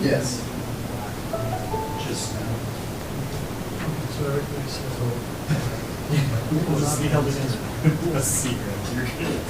Yes. Just now. So everybody says, We'll see how this is. A secret. You're good.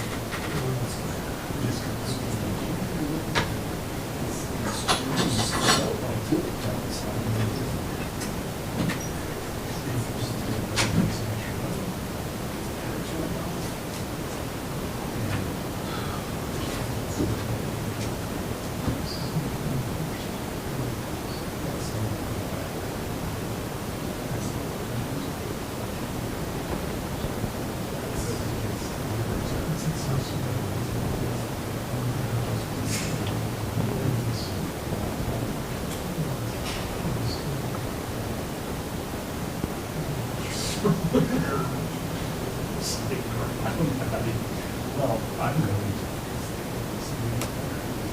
Well, I'm going to.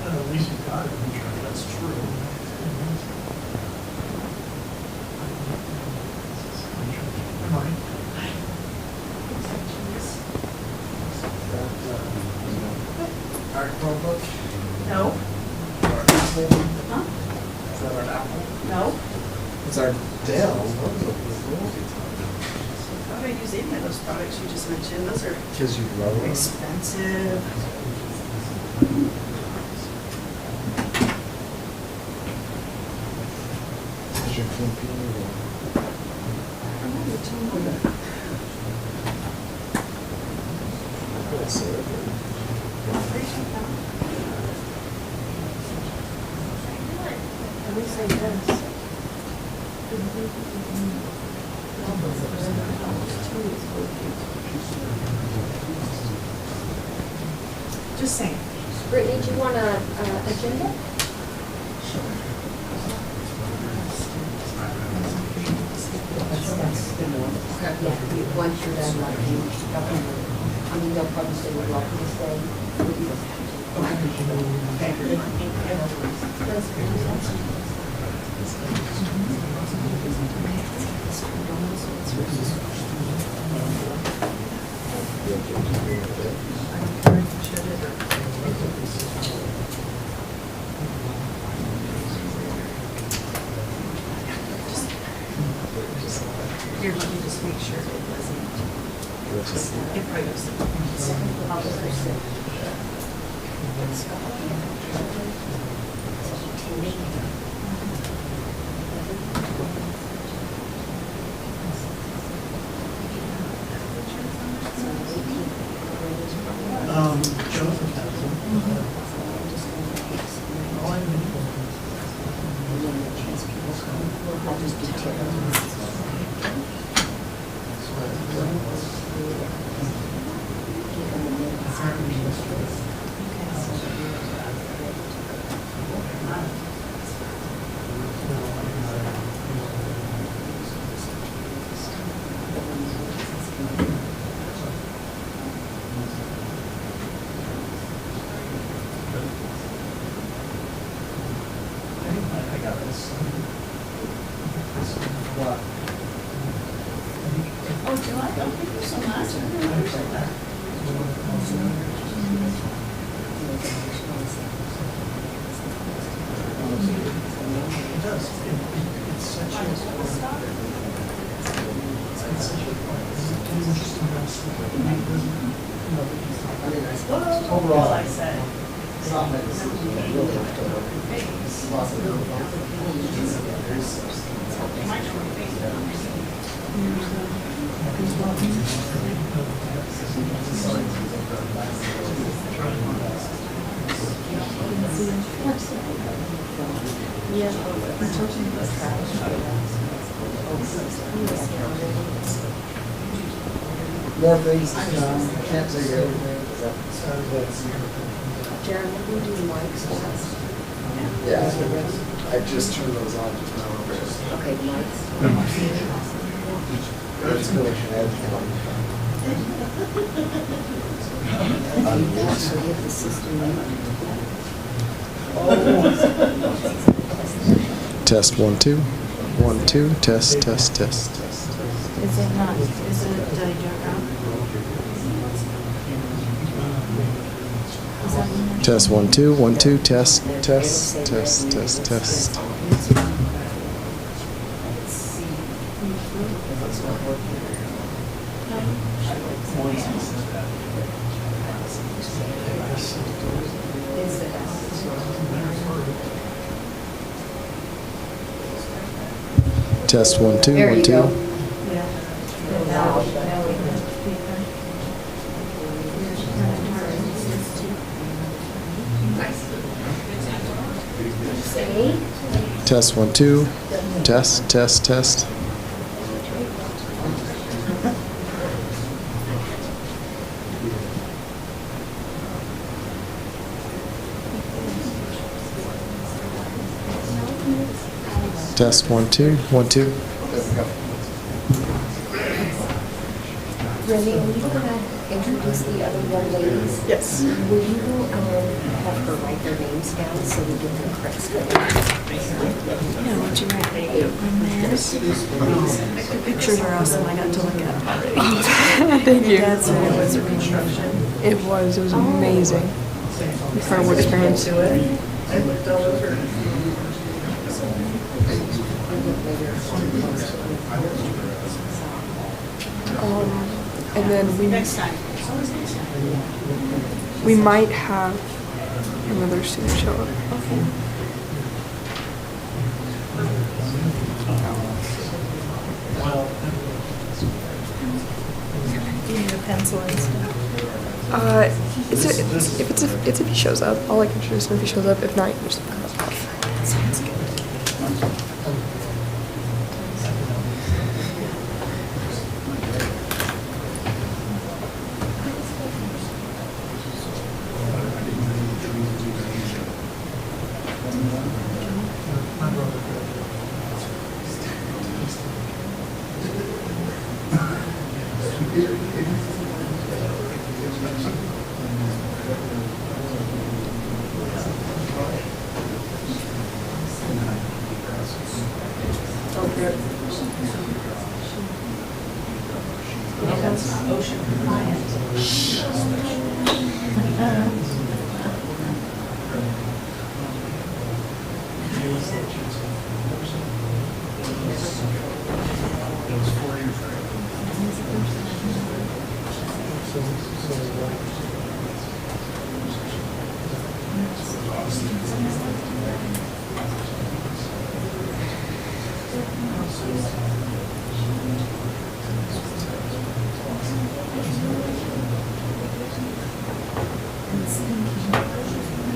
at least you got it. That's true. Am I? Art Chromebook? No. Our Apple? Huh? Is that our Apple? No. It's our Dell. How do I use any of those products you just mentioned? Those are Because you love it. expensive. Is your computer? I don't know, you're telling me. At least I guess. Just saying. Brittany, do you want a agenda? Yeah, once you're done, like, I mean, they'll probably say we're welcome to stay. but you don't have to. Here, let me just make sure it doesn't. It probably doesn't. Jonathan has them. All I need. I'll just detail it. I got this. What? Oh, do I? Oh, thank you so much. I really appreciate that. It does. It's such a. It's such a point. It's interesting how I mean, I Well, suppose overall, like I said. it's not like it's really lots of little more things to come. Can't say everything. Jared, what do you do mics for us? Yeah, I just turned those on just now. Okay, mics. Let's go ahead. So we have the system. Test 1 2 1 2 test test test. Is it not, is it, did I do it wrong? Test 1 2 1 2 test test test test test. Test 1 2 There 1 you 2. go. Say. Test 1 2 test test test. Test 1 2 1 2. Renee, are you gonna introduce the other young ladies? Yes. Will you have her write their names down so we get their correct spelling? Yeah, what'd you write? The pictures are awesome. I got to look at them already. Thank you. Dad said it was a reconstruction. It was amazing. Incredible experience. I looked all over. And then Next time. we might have another student show up. Do you need a pencil and stuff? It's if he shows up. I'll like introduce him if he shows up. If not, you can just cut it off. Sounds good. My brother.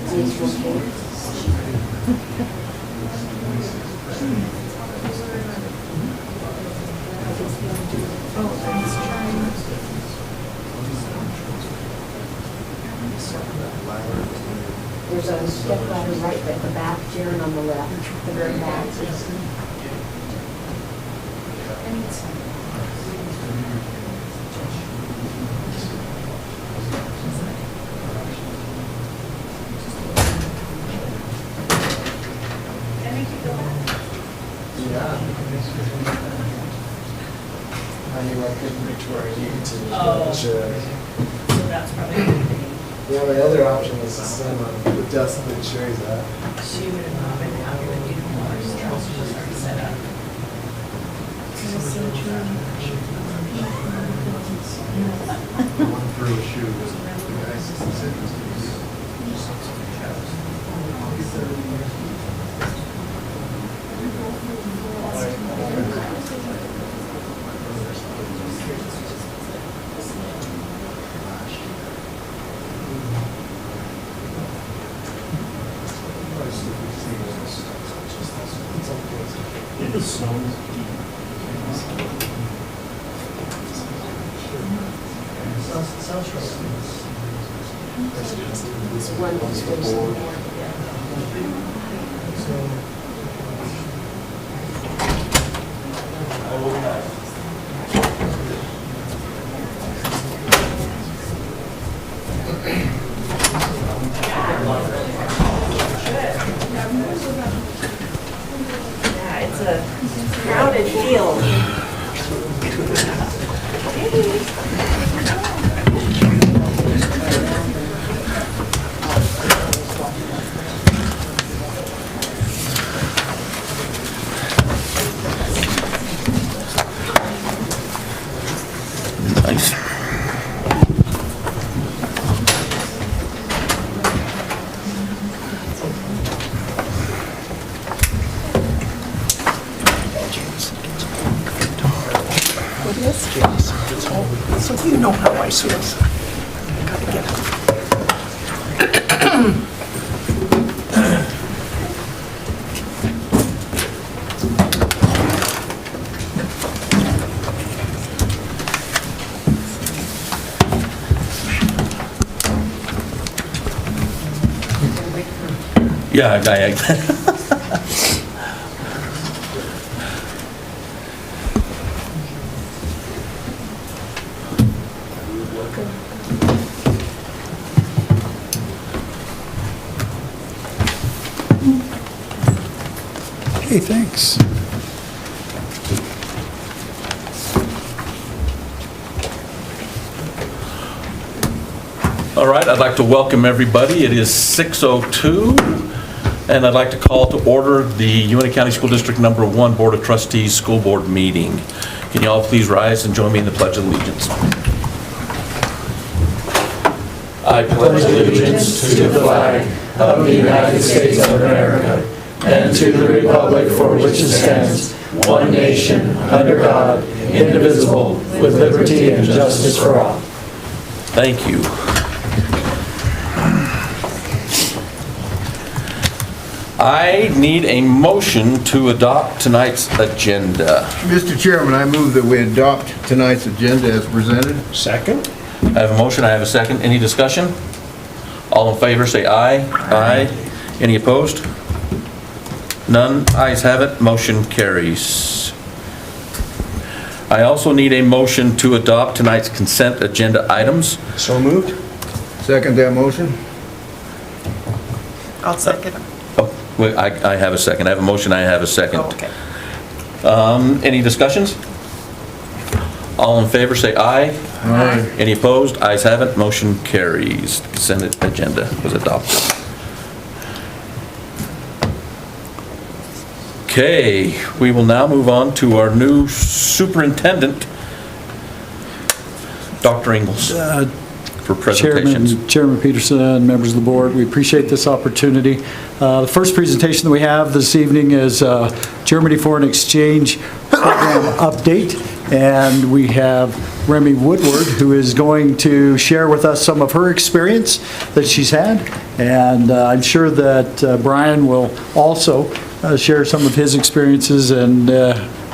It was 4 years ago. There's a step ladder right at the back, Jaron on the left, the very back. Yeah. I knew I couldn't reach where I needed to. Oh. Sure. So that's probably, Yeah, my other option was to stand on the desk that Sherry's at. she would have not been happy with you more. She was already set up. One threw a shoe, the guy said he was going to It was snowing. South Shore. It's one station. Yeah, it's a crowded field. Nice. So you know how I feel. Gotta get Yeah, I Hey, thanks. All right, I'd like to welcome everybody. It is 6:02, and I'd like to call to order the UNT County School District Number 1 Board of Trustees School Board meeting. Can you all please rise and join me in the Pledge of Allegiance? I pledge allegiance to the flag of the United States of America and to the republic for which it stands, one nation, under God, indivisible, with liberty and justice for all. Thank you. I need a motion to adopt tonight's agenda. Mr. Chairman, I move that we adopt tonight's agenda as presented. Second? I have a motion, I have a second. Any discussion? All in favor say aye. Aye. Any opposed? None. Ayes have it. Motion carries. I also need a motion to adopt tonight's consent agenda items. So moved? Second that motion. I'll second. Oh, wait, I have a second. I have a motion, I have a second. Oh, okay. Any discussions? All in favor say aye. Aye. Any opposed? Ayes have it. Motion carries. Consent agenda was adopted. Okay, we will now move on to our new superintendent, Dr. Ingles, for presentations. Chairman Peterson, members of the board, we appreciate this opportunity. The first presentation that we have this evening is Germany Foreign Exchange Program Update, and we have Remy Woodward, who is going to share with us some of her experience that she's had, and I'm sure that Brian will also share some of his experiences, and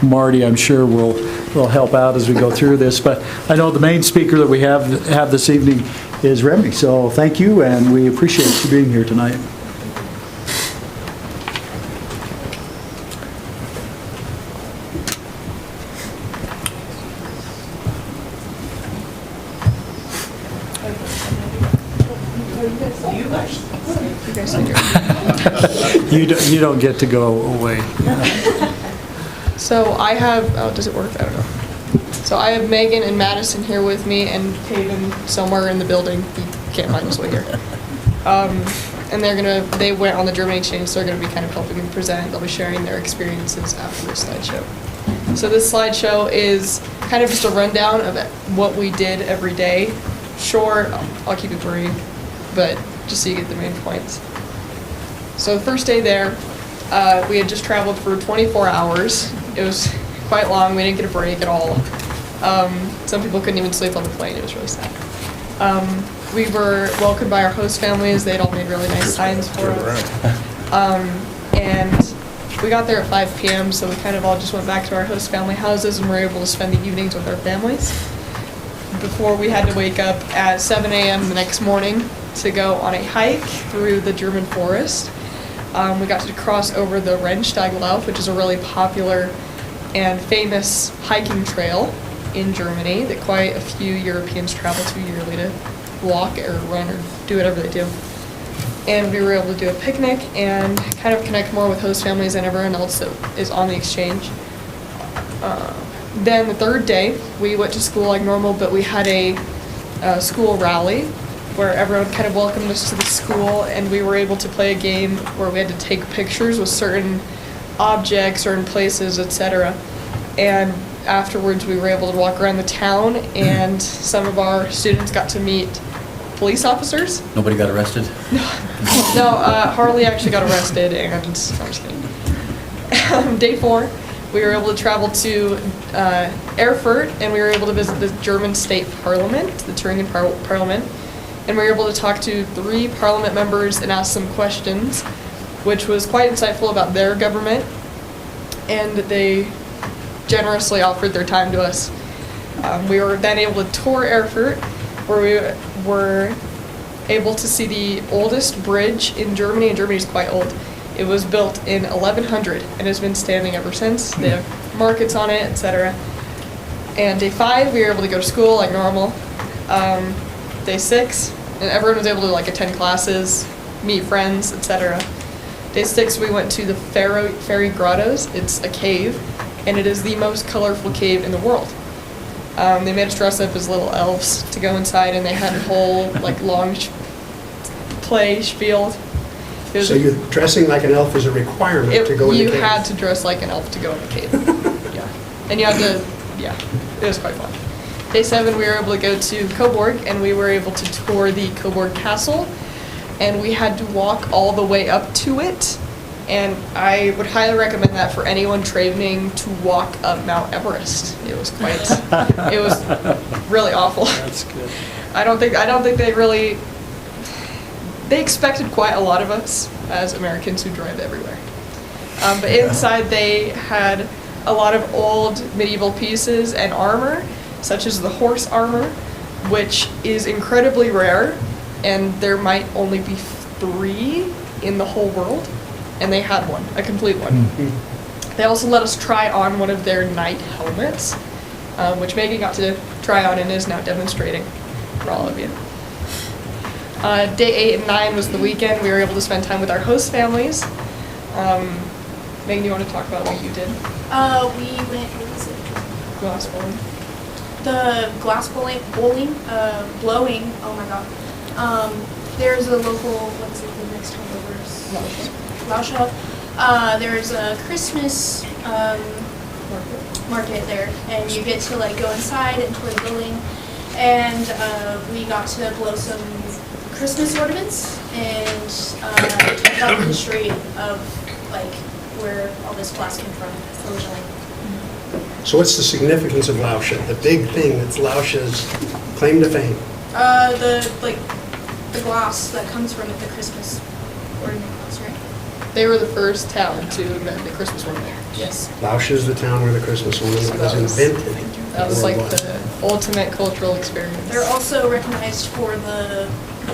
Marty, I'm sure, will help out as we go through this. But I know the main speaker that we have this evening is Remy, so thank you, and we appreciate you being here tonight. You don't get to go away. So I have, oh, does it work? I don't know. So I have Megan and Madison here with me, and Taven somewhere in the building. He can't find his way here. And they went on the German exchange, so they're gonna be kind of helping me present. They'll be sharing their experiences after this slideshow. So this slideshow is kind of just a rundown of what we did every day. Short, I'll keep it brief, but just so you get the main points. So the first day there, we had just traveled for 24 hours. It was quite long. We didn't get a break at all. Some people couldn't even sleep on the plane. It was really sad. We were welcomed by our host families. They'd all made really nice signs for us. And we got there at 5 p.m., so we kind of all just went back to our host family houses and were able to spend the evenings with our families before we had to wake up at 7 a.m. the next morning to go on a hike through the German forest. We got to cross over the Rennsteiglauf, which is a really popular and famous hiking trail in Germany that quite a few Europeans travel to yearly to walk or run or do whatever they do. And we were able to do a picnic and kind of connect more with host families and everyone else that is on the exchange. Then the third day, we went to school like normal, but we had a school rally where everyone kind of welcomed us to the school, and we were able to play a game where we had to take pictures with certain objects, certain places, etc. And afterwards, we were able to walk around the town, and some of our students got to meet police officers. Nobody got arrested? No, Harley actually got arrested, and I'm just kidding. Day 4, we were able to travel to Erfurt, and we were able to visit the German state parliament, the Thuringen parliament, and we were able to talk to 3 parliament members and ask some questions, which was quite insightful about their government, and they generously offered their time to us. We were then able to tour Erfurt, where we were able to see the oldest bridge in Germany, and Germany is quite old. It was built in 1100 and has been standing ever since. They have markets on it, etc. And day 5, we were able to go to school like normal. Day 6, and everyone was able to like attend classes, meet friends, etc. Day 6, we went to the Fairy Grottos. It's a cave, and it is the most colorful cave in the world. They made us dress up as little elves to go inside, and they had a whole like long play spiel. So you're dressing like an elf is a requirement to go in the cave? You had to dress like an elf to go in the cave. Yeah. And you had to, yeah, it was quite fun. Day 7, we were able to go to Coburg, and we were able to tour the Coburg Castle, and we had to walk all the way up to it. And I would highly recommend that for anyone training to walk up Mount Everest. It was quite, it was really awful. That's good. I don't think they expected quite a lot of us as Americans who drive everywhere. But inside they had a lot of old medieval pieces and armor, such as the horse armor, which is incredibly rare, and there might only be 3 in the whole world, and they had one, a complete one. They also let us try on one of their knight helmets, which Megan got to try on and is now demonstrating for all of you. Day 8 and 9 was the weekend. We were able to spend time with our host families. Megan, you want to talk about what you did? We went, what was it? Glass bowling. The glass blowing, oh my god. There's a local, what's it, the next time over? Lauscha. There's a Christmas market there, and you get to like go inside and tour the building, and we got to blow some Christmas ornaments and talk about the history of like where all this glass came from originally. So what's the significance of Lauscha? The big thing that's Lauscha's claim to fame? The glass that comes from it, the Christmas ornament glass, right? They were the first town to invent the Christmas ornament. Yes. Lauscha's the town where the Christmas ornament was invented. That was like worldwide. the ultimate cultural experience. They're also recognized for the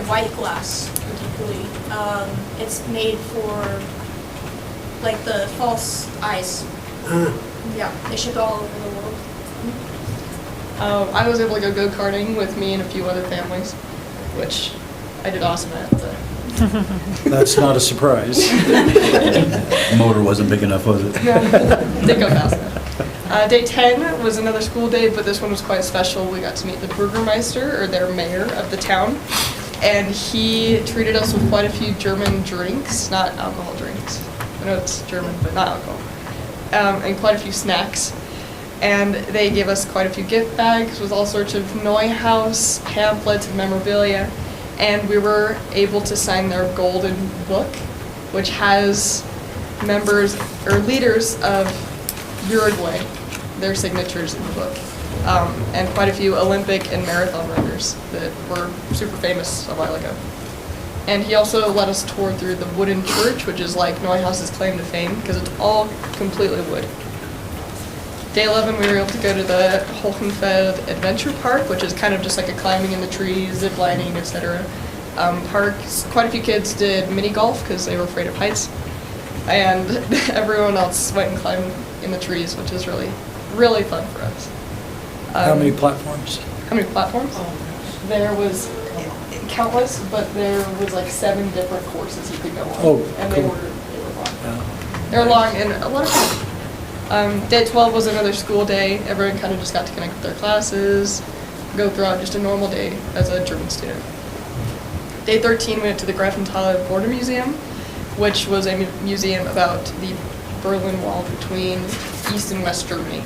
white glass, particularly. It's made for like the false eyes. Yeah, they ship all over the world. I was able to go go-karting with me and a few other families, which I did awesome at. But That's not a surprise. Motor wasn't big enough, was it? Didn't go fast enough. Day 10 was another school day, but this one was quite special. We got to meet the Bürgermeister, or their mayor of the town, and he treated us with quite a few German drinks, not alcohol drinks. I know it's German, but not alcohol. And quite a few snacks. And they gave us quite a few gift bags with all sorts of Neuhaus pamphlets and memorabilia. And we were able to sign their golden book, which has members or leaders of Uruguay, their signatures in the book. And quite a few Olympic and marathon runners that were super famous a while ago. And he also let us tour through the wooden church, which is like Neuhaus's claim to fame, because it's all completely wood. Day 11, we were able to go to the Hohenfeld Adventure Park, which is kind of just like a climbing in the trees, zip lining, etc. Parks. Quite a few kids did mini golf because they were afraid of heights, and everyone else went and climbed in the trees, which is really, really fun for us. How many platforms? How many platforms? There was countless, but there was like 7 different courses you could go on. Oh, and cool. they were long. They were long and a lot of fun. Day 12 was another school day. Everyone kind of just got to connect with their classes, go throughout just a normal day as a German student. Day 13, we went to the Grafenthaler Border Museum, which was a museum about the Berlin Wall between East and West Germany.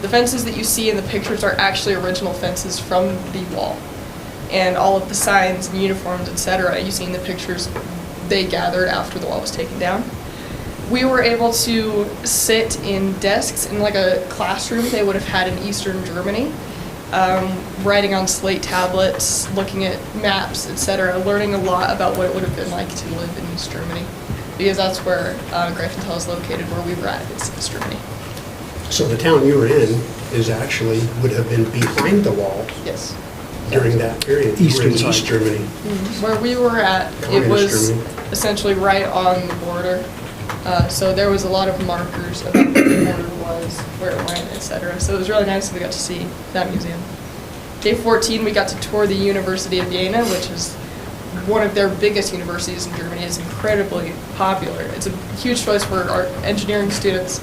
the fences that you see in the pictures are actually original fences from the wall. And all of the signs and uniforms, etc., you see in the pictures, they gathered after the wall was taken down. We were able to sit in desks in like a classroom they would have had in Eastern Germany, writing on slate tablets, looking at maps, etc., learning a lot about what it would have been like to live in East Germany, because that's where Greifenthal is located, where we were at, it's East Germany. So the town you were in is actually, would have been behind the wall Yes. during that period. You were in Eastern East side. Germany. Where we were at, it Communist was Germany. essentially right on the border. So there was a lot of markers about where the border was, where it went, etc. So it was really nice that we got to see that museum. Day 14, we got to tour the University of Jena, which is one of their biggest universities in Germany. It's incredibly popular. It's a huge choice for our engineering students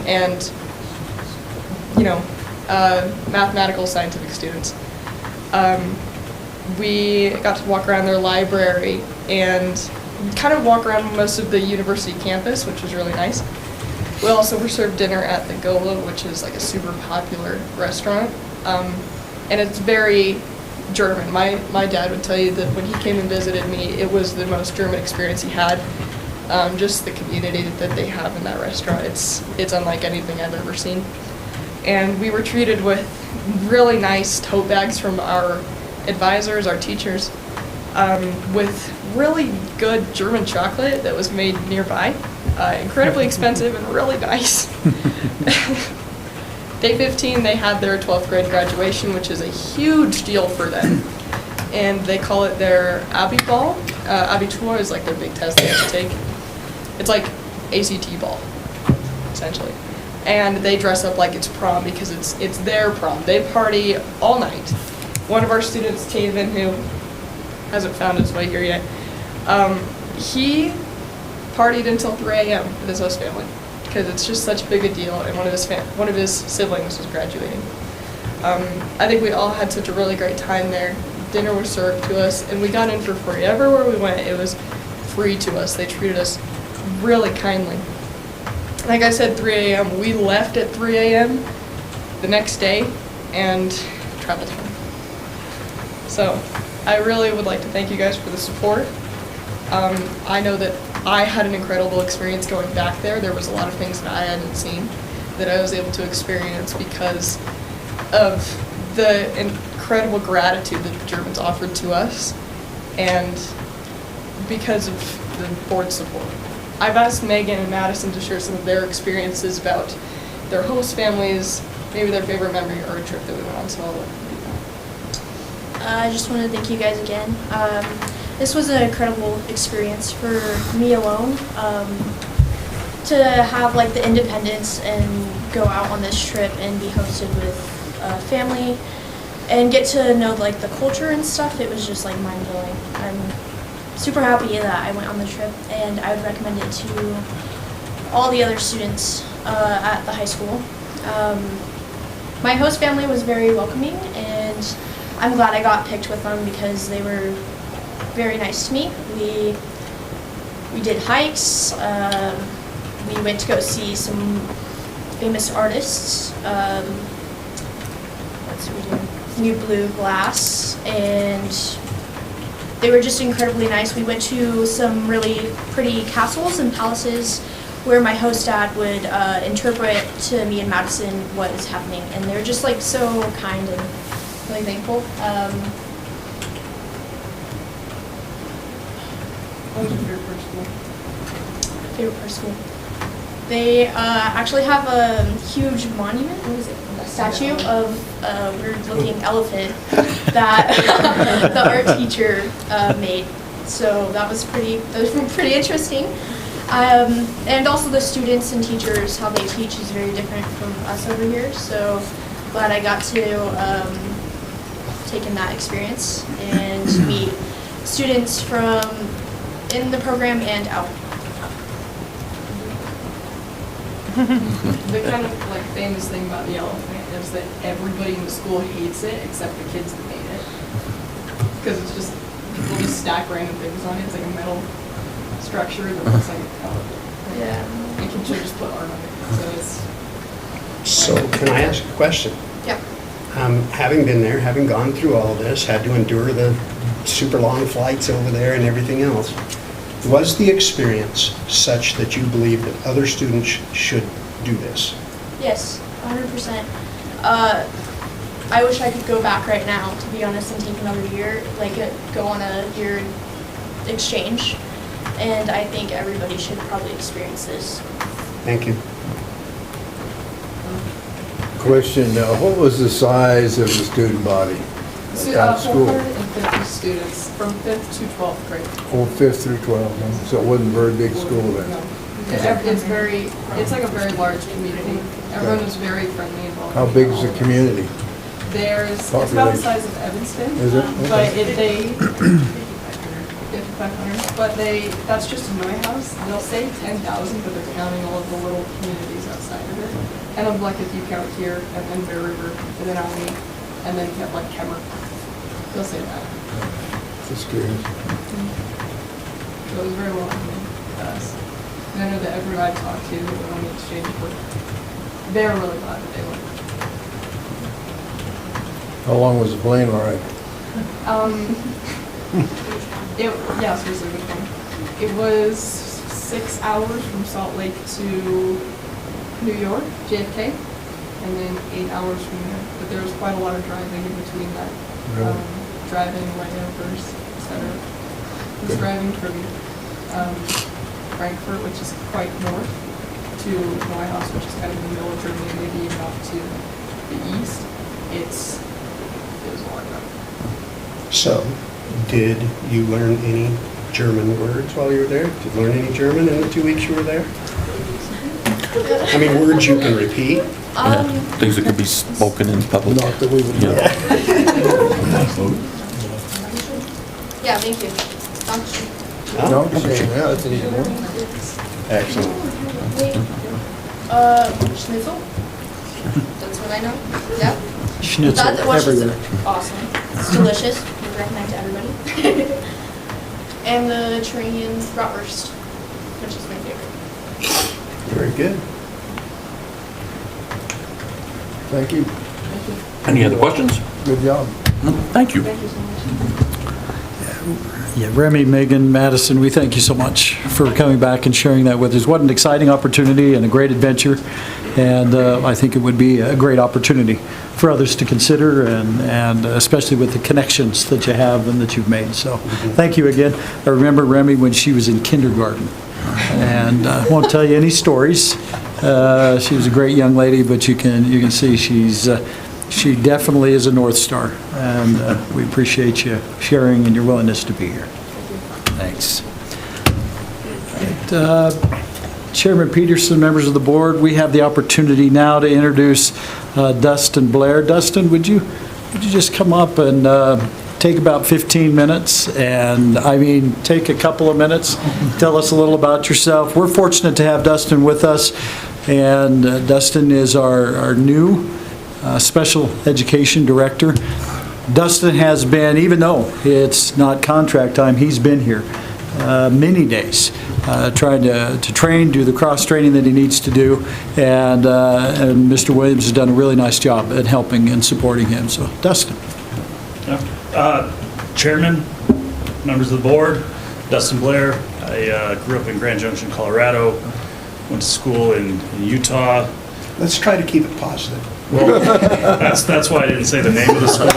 and, you know, mathematical, scientific students. We got to walk around their library and kind of walk around most of the university campus, which was really nice. We also were served dinner at the Gola, which is like a super popular restaurant. And it's very German. My dad would tell you that when he came and visited me, it was the most German experience he had. Just the community that they have in that restaurant, it's unlike anything I've ever seen. And we were treated with really nice tote bags from our advisors, our teachers, with really good German chocolate that was made nearby. Incredibly expensive and really nice. Day 15, they had their 12th grade graduation, which is a huge deal for them. And they call it their Abi Ball. Abitur is like their big test they have to take. It's like ACT ball, essentially. And they dress up like it's prom because it's their prom. They party all night. One of our students, Taven, who hasn't found his way here yet, he partied until 3 a.m. with his host family because it's just such a big a deal, and one of his siblings was graduating. I think we all had such a really great time there. Dinner was served to us, and we got in for free. Everywhere we went, it was free to us. They treated us really kindly. Like I said, 3 a.m. We left at 3 a.m. the next day and traveled home. So I really would like to thank you guys for the support. I know that I had an incredible experience going back there. There was a lot of things that I hadn't seen that I was able to experience because of the incredible gratitude that the Germans offered to us and because of the board support. I've asked Megan and Madison to share some of their experiences about their host families, maybe their favorite memory or a trip that we went on, so I'll let them do that. I just want to thank you guys again. This was an incredible experience for me alone. To have like the independence and go out on this trip and be hosted with family and get to know like the culture and stuff, it was just like mind-blowing. I'm super happy that I went on the trip, and I would recommend it to all the other students at the high school. My host family was very welcoming, and I'm glad I got picked with them because they were very nice to me. We did hikes. We went to go see some famous artists. What's we doing? New Blue Glass, and they were just incredibly nice. We went to some really pretty castles and palaces where my host dad would interpret to me and Madison what is happening, and they were just like so kind and really thankful. What was your favorite part of school? Favorite part of school? They actually have a huge monument. What is it? A statue of a weird-looking elephant that the art teacher made. So that was pretty interesting. And also the students and teachers, how they teach is very different from us over here. So glad I got to take in that experience and meet students from in the program and out. The kind of like famous thing about the elephant is that everybody in the school hates it except the kids that made it. Because it's just, people just stack random things on it. It's like a metal structure that looks like an elephant. Yeah. And kids should just put art on it. So it's So can I ask a question? Yeah. Having been there, having gone through all this, had to endure the super long flights over there and everything else, was the experience such that you believe that other students should do this? Yes, 100%. I wish I could go back right now, to be honest, and take another year, go on a year exchange. And I think everybody should probably experience this. Thank you. Question, what was the size of the student body at that school? 450 students from 5th to 12th grade. Oh, 5th through 12th, so it wasn't a very big school then? No. It's like a very large community. Everyone is very friendly and welcoming. How big is the community? It's about the size of Evanston. Is it? But 5,500, but that's just in my house. They'll say 10,000, but they're counting all of the little communities outside of it. And I'm like, if you count here, and then Bear River, and then Almy, and then you have like Kemmer, they'll say that. Just curious. So it was very welcoming to us. And I know that everyone I talked to on the exchange were, they were really glad that they went. How long was the plane ride? Seriously, good thing. It was 6 hours from Salt Lake to New York, JFK, and then 8 hours from there. But there was quite a lot of driving in between that. Really? Driving, layovers, etc. I was driving from Frankfurt, which is quite north, to Neuhaus, which is kind of in the middle of Germany, maybe even up to the east. It was a lot of driving. So, did you learn any German words while you were there? Did you learn any German in the 2 weeks you were there? I mean, words you can repeat? Things that could be spoken in public. Not that we would know. Yeah, thank you. No, yeah, that's an easy one. Excellent. Schnitzel? That's what I know. Yeah. Schnitzel That was just everywhere. awesome. It's delicious. Would recommend to everybody. And the Mediterranean bratwurst, which is my favorite. Very good. Thank you. Any other questions? Good job. Thank you. Thank you so much. Yeah, Remy, Megan, Madison, we thank you so much for coming back and sharing that with us. What an exciting opportunity and a great adventure. And I think it would be a great opportunity for others to consider, and especially with the connections that you have and that you've made. So thank you again. I remember Remy when she was in kindergarten. And I won't tell you any stories. She was a great young lady, but you can see she definitely is a North Star. And we appreciate you sharing and your willingness to be here. Thanks. All right, Chairman Peterson, members of the board, we have the opportunity now to introduce Dustin Blair. Dustin, would you just come up and take about 15 minutes, and I mean, take a couple of minutes, tell us a little about yourself. We're fortunate to have Dustin with us, and Dustin is our new Special Education Director. Dustin has been, even though it's not contract time, he's been here many days, trying to train, do the cross-training that he needs to do, and Mr. Williams has done a really nice job at helping and supporting him. So, Dustin. Chairman, members of the board, Dustin Blair. I grew up in Grand Junction, Colorado, went to school in Utah. Let's try to keep it positive. Well, that's why I didn't say the name of the school.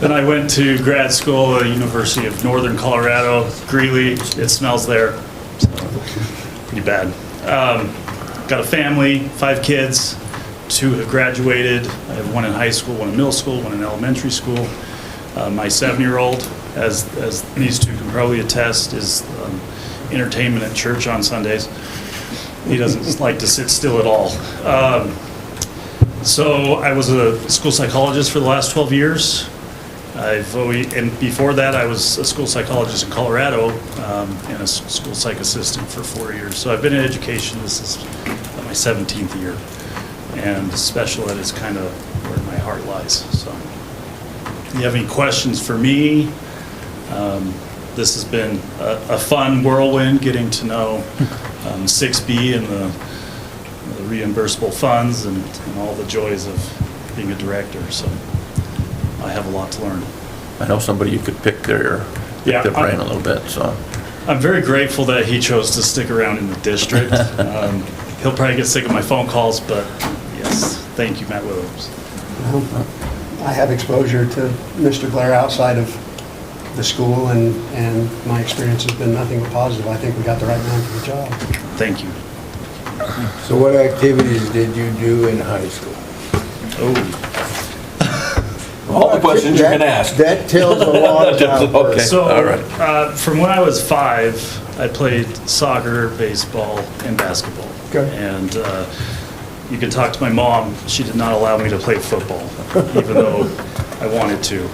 Then I went to grad school at the University of Northern Colorado, Greeley. It smells there, so pretty bad. Got a family, 5 kids. 2 have graduated. I have 1 in high school, 1 in middle school, 1 in elementary school. My 7-year-old, as these 2 can probably attest, is entertainment at church on Sundays. He doesn't like to sit still at all. So I was a school psychologist for the last 12 years. And before that, I was a school psychologist in Colorado and a school psych assistant for 4 years. So I've been in education. This is my 17th year. And special ed is kind of where my heart lies. So if you have any questions for me, this has been a fun whirlwind getting to know 6B and the reimbursable funds and all the joys of being a director. So I have a lot to learn. I know somebody you could pick their brain a little bit, so. I'm very grateful that he chose to stick around in the district. He'll probably get sick of my phone calls, but yes, thank you, Matt Williams. Well, I have exposure to Mr. Blair outside of the school, and my experience has been nothing but positive. I think we got the right man for the job. Thank you. So what activities did you do in high school? Oh. All the questions you can ask. That tells a lot about a Okay. person. So, All right. from when I was 5, I played soccer, baseball, and basketball. Okay. And you can talk to my mom. She did not allow me to play football, even though I wanted to.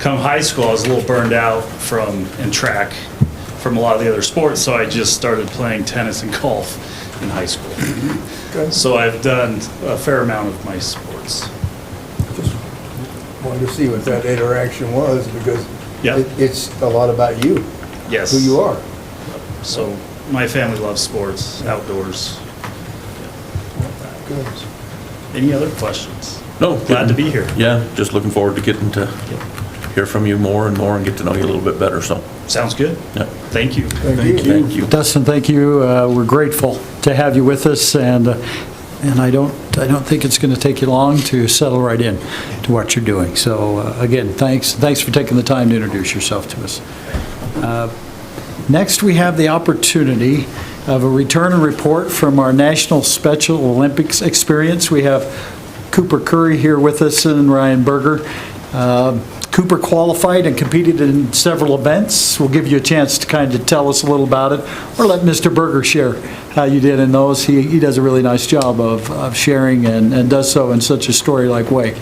Come high school, I was a little burned out in track from a lot of the other sports, so I just started playing tennis and golf in high school. Okay. So I've done a fair amount of my sports. Just wanted to see what that interaction was, because Yeah. it's a lot about you, Yes. who you are. So my family loves sports, outdoors. Good. Any other questions? No. Glad to be here. Yeah, just looking forward to getting to hear from you more and more and get to know you a little bit better, so. Sounds good. Yeah. Thank you. Thank you. Thank you. Dustin, thank you. We're grateful to have you with us, and I don't think it's going to take you long to settle right in to what you're doing. So again, thanks for taking the time to introduce yourself to us. Next, we have the opportunity of a return and report from our National Special Olympics experience. We have Cooper Curry here with us and Ryan Berger. Cooper qualified and competed in several events. We'll give you a chance to kind of tell us a little about it, or let Mr. Berger share how you did in those. He does a really nice job of sharing and does so in such a story-like way.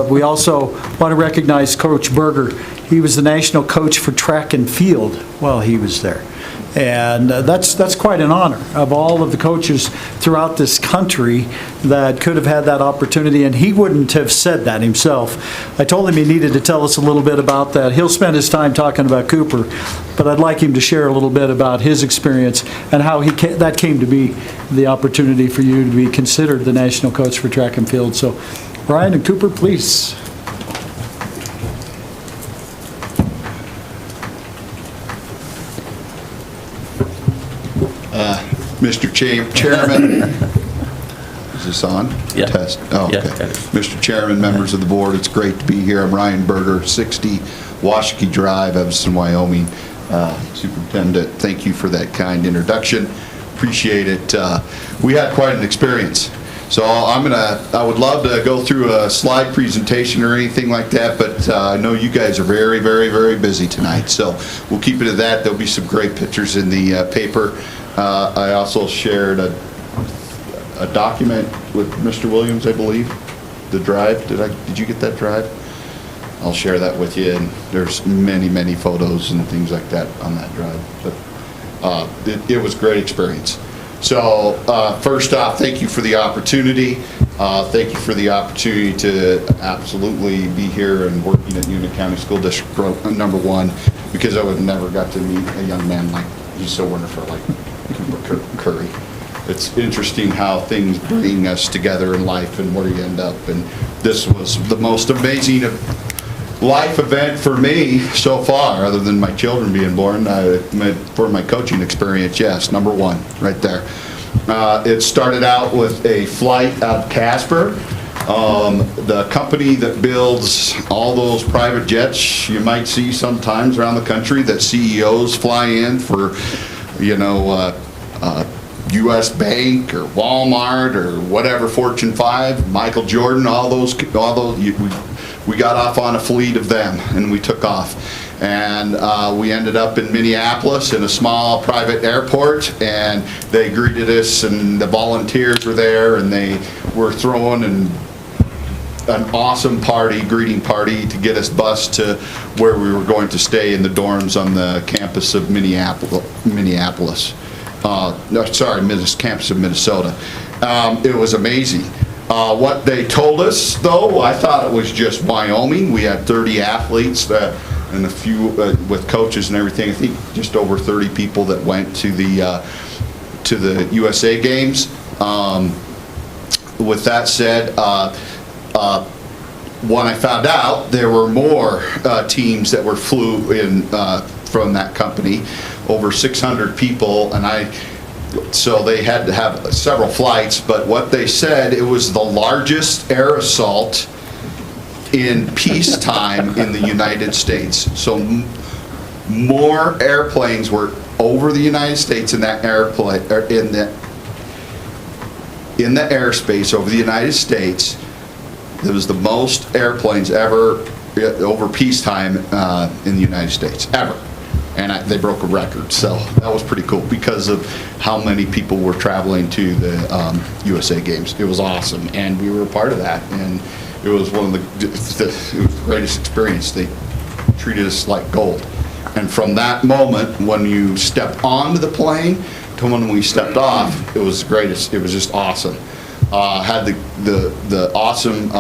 We also want to recognize Coach Berger. He was the national coach for track and field while he was there. And that's quite an honor of all of the coaches throughout this country that could have had that opportunity, and he wouldn't have said that himself. I told him he needed to tell us a little bit about that. He'll spend his time talking about Cooper, but I'd like him to share a little bit about his experience and how that came to be the opportunity for you to be considered the national coach for track and field. So, Brian and Cooper, please. Mr. Chairman, is this on? Yeah. Test. Oh, Yeah, okay. that is. Mr. Chairman, members of the board, it's great to be here. I'm Ryan Berger, 60 Washakie Drive, Evanston, Wyoming. Superintendent, thank you for that kind introduction. Appreciate it. We had quite an experience. So I would love to go through a slide presentation or anything like that, but I know you guys are very, very, very busy tonight. So we'll keep it at that. There'll be some great pictures in the paper. I also shared a document with Mr. Williams, I believe, the drive. Did you get that drive? I'll share that with you, and there's many, many photos and things like that on that drive. But it was a great experience. So first off, thank you for the opportunity. Thank you for the opportunity to absolutely be here and working at Union County School District number 1, because I would have never got to meet a young man like, he's so wonderful, like Cooper Curry. It's interesting how things bring us together in life and where you end up. And this was the most amazing life event for me so far, other than my children being born. For my coaching experience, yes, number 1 right there. It started out with a flight out of Casper. The company that builds all those private jets you might see sometimes around the country that CEOs fly in for, U.S. Bank or Walmart or whatever, Fortune 5, Michael Jordan, all those. We got off on a fleet of them, and we took off. And we ended up in Minneapolis in a small private airport, and they greeted us, and the volunteers were there, and they were throwing an awesome greeting party to get us bused to where we were going to stay in the dorms on the campus of Minneapolis. Campus of Minnesota. It was amazing. What they told us, though, I thought it was just Wyoming. We had 30 athletes and a few with coaches and everything. I think just over 30 people that went to the USA Games. With that said, when I found out there were more teams that were flew in from that company, over 600 people, so they had to have several flights, but what they said, it was the largest air assault in peacetime in the United States. So more airplanes were over the United States in that airplane, or in the airspace over the United States. There was the most airplanes ever over peacetime in the United States, ever. And they broke a record, so that was pretty cool because of how many people were traveling to the USA games. It was awesome, and we were a part of that, and it was one of it was the greatest experience. They treated us like gold. And from that moment, when you stepped onto the plane to when we stepped off, it was the greatest. It was just awesome. Had the awesome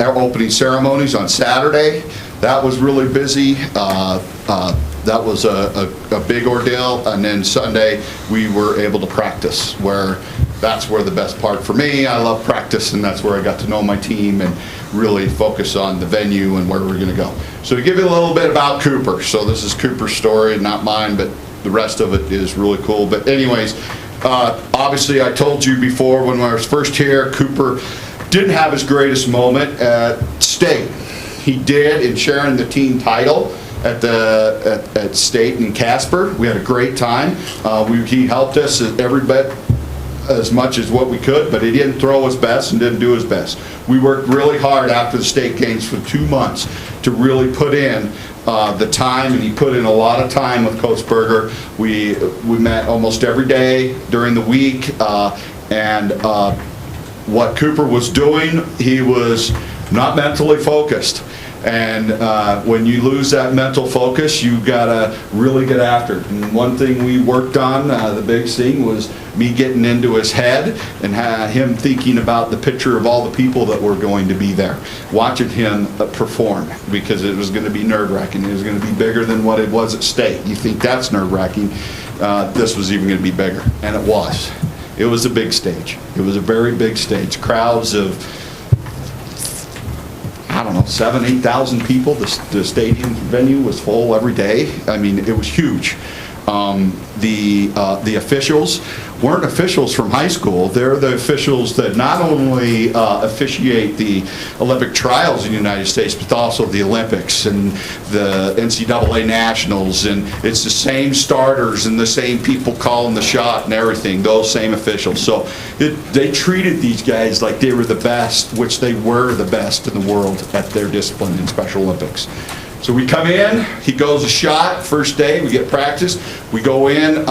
opening ceremonies on Saturday. That was really busy. That was a big ordeal. And then Sunday, we were able to practice, that's where the best part for me. I love practice, and that's where I got to know my team and really focus on the venue and where we're going to go. So to give you a little bit about Cooper. So this is Cooper's story, not mine, but the rest of it is really cool. But anyways, obviously I told you before when I was first here, Cooper didn't have his greatest moment at state. He did in sharing the team title at state in Casper. We had a great time. He helped us every bit as much as what we could, but he didn't throw his best and didn't do his best. We worked really hard after the state games for 2 months to really put in the time, and he put in a lot of time with Coach Berger. We met almost every day during the week, and what Cooper was doing, he was not mentally focused. And when you lose that mental focus, you gotta really get after it. And one thing we worked on, the big thing, was me getting into his head and him thinking about the picture of all the people that were going to be there, watching him perform, because it was going to be nerve-wracking. It was going to be bigger than what it was at state. You think that's nerve-wracking? This was even going to be bigger, and it was. It was a big stage. It was a very big stage. Crowds of, I don't know, 7,000, 8,000 people. The stadium venue was full every day. I mean, it was huge. The officials weren't officials from high school. They're the officials that not only officiate the Olympic trials in the United States, but also the Olympics and the NCAA nationals. And it's the same starters and the same people calling the shot and everything, those same officials. So they treated these guys like they were the best, which they were the best in the world at their discipline in Special Olympics. So we come in, he goes a shot, first day, we get practice. We go in,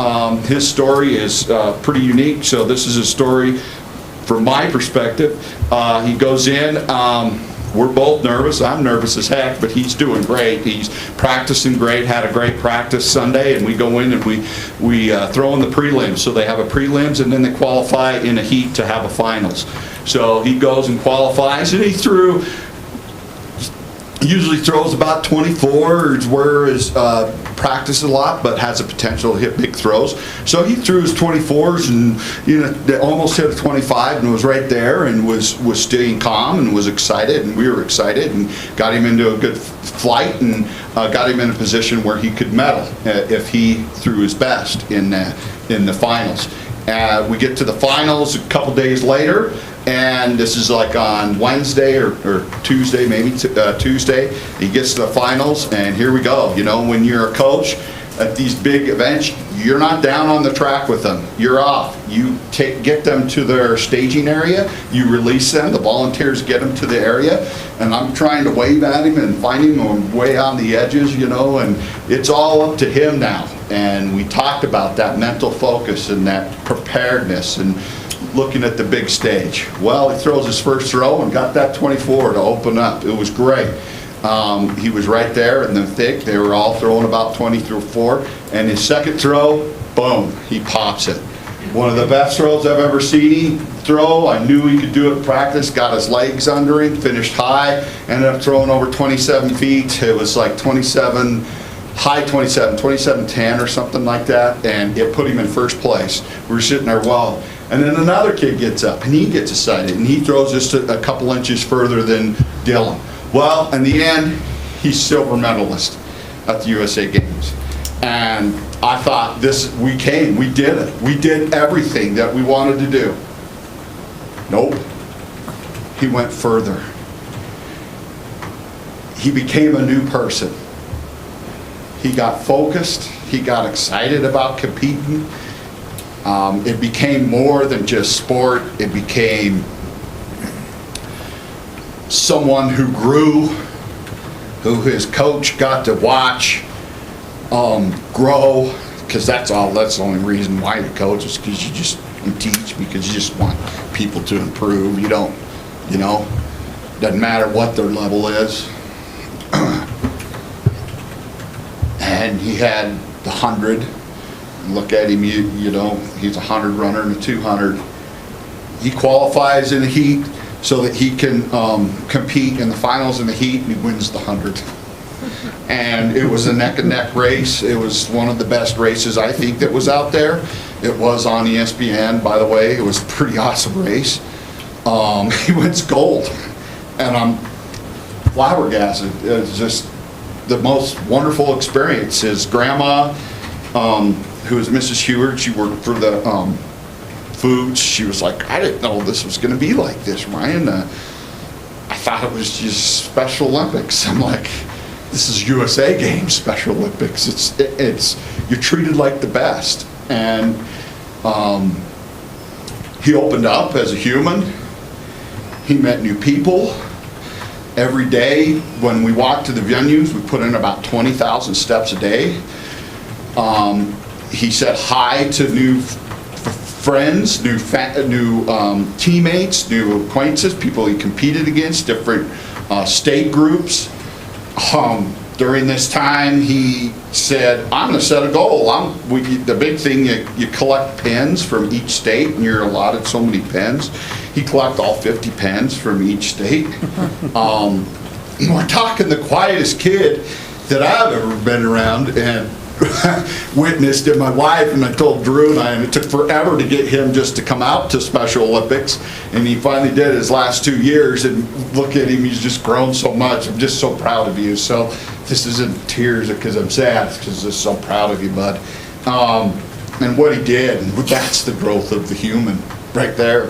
his story is pretty unique, so this is a story from my perspective. He goes in, we're both nervous. I'm nervous as heck, but he's doing great. He's practicing great, had a great practice Sunday, and we go in and we throw in the prelims. So they have a prelims, and then they qualify in a heat to have a finals. So he goes and qualifies, and he usually throws about 24, where his practice a lot, but has a potential to hit big throws. So he threw his 24s and almost hit a 25 and was right there and was staying calm and was excited, and we were excited, and got him into a good flight and got him in a position where he could medal if he threw his best in the finals. We get to the finals a couple days later, and this is like on Wednesday or Tuesday, maybe Tuesday. He gets to the finals, and here we go. You know, when you're a coach at these big events, you're not down on the track with them. You're off. You get them to their staging area. You release them. The volunteers get them to the area, and I'm trying to wave at him and find him way on the edges, you know, and it's all up to him now. And we talked about that mental focus and that preparedness and looking at the big stage. Well, he throws his first throw and got that 24 to open up. It was great. He was right there in the thick. They were all throwing about 24, and his second throw, boom, he pops it. One of the best throws I've ever seen him throw. I knew he could do it in practice, got his legs under him, finished high, ended up throwing over 27 feet. It was like 27, high 27-10 or something like that, and it put him in first place. We were sitting there, well, and then another kid gets up, and he gets excited, and he throws just a couple inches further than Dylan. Well, in the end, he's silver medalist at the USA Games. And I thought, we did it. We did everything that we wanted to do. Nope. He went further. He became a new person. He got focused. He got excited about competing. It became more than just sport. It became someone who grew, who his coach got to watch grow, because that's the only reason why you coach, is because you teach because you just want people to improve. You don't, doesn't matter what their level is. And he had the 100. Look at him, he's a 100 runner and a 200. He qualifies in the heat so that he can compete in the finals in the heat, and he wins the 100. And it was a neck and neck race. It was one of the best races I think that was out there. It was on ESPN, by the way. It was a pretty awesome race. He wins gold, and I'm flabbergasted. It's just the most wonderful experience. His grandma, who was Mrs. Heward, she worked for the foods. She was like, I didn't know this was going to be like this, Ryan. I thought it was just Special Olympics. I'm like, this is USA Games Special Olympics. It's you're treated like the best. And he opened up as a human. He met new people. Every day when we walked to the venues, we put in about 20,000 steps a day. He said hi to new friends, new teammates, new acquaintances, people he competed against, different state groups. During this time, he said, I'm going to set a goal. The big thing, you collect pens from each state, and you're allotted so many pens. He collected all 50 pens from each state. We're talking the quietest kid that I've ever been around and witnessed in my life, and I told Drew and it took forever to get him just to come out to Special Olympics, and he finally did his last 2 years, and look at him, he's just grown so much. I'm just so proud of you. So this isn't tears because I'm sad, it's because I'm just so proud of you, bud. And what he did, and that's the growth of the human right there.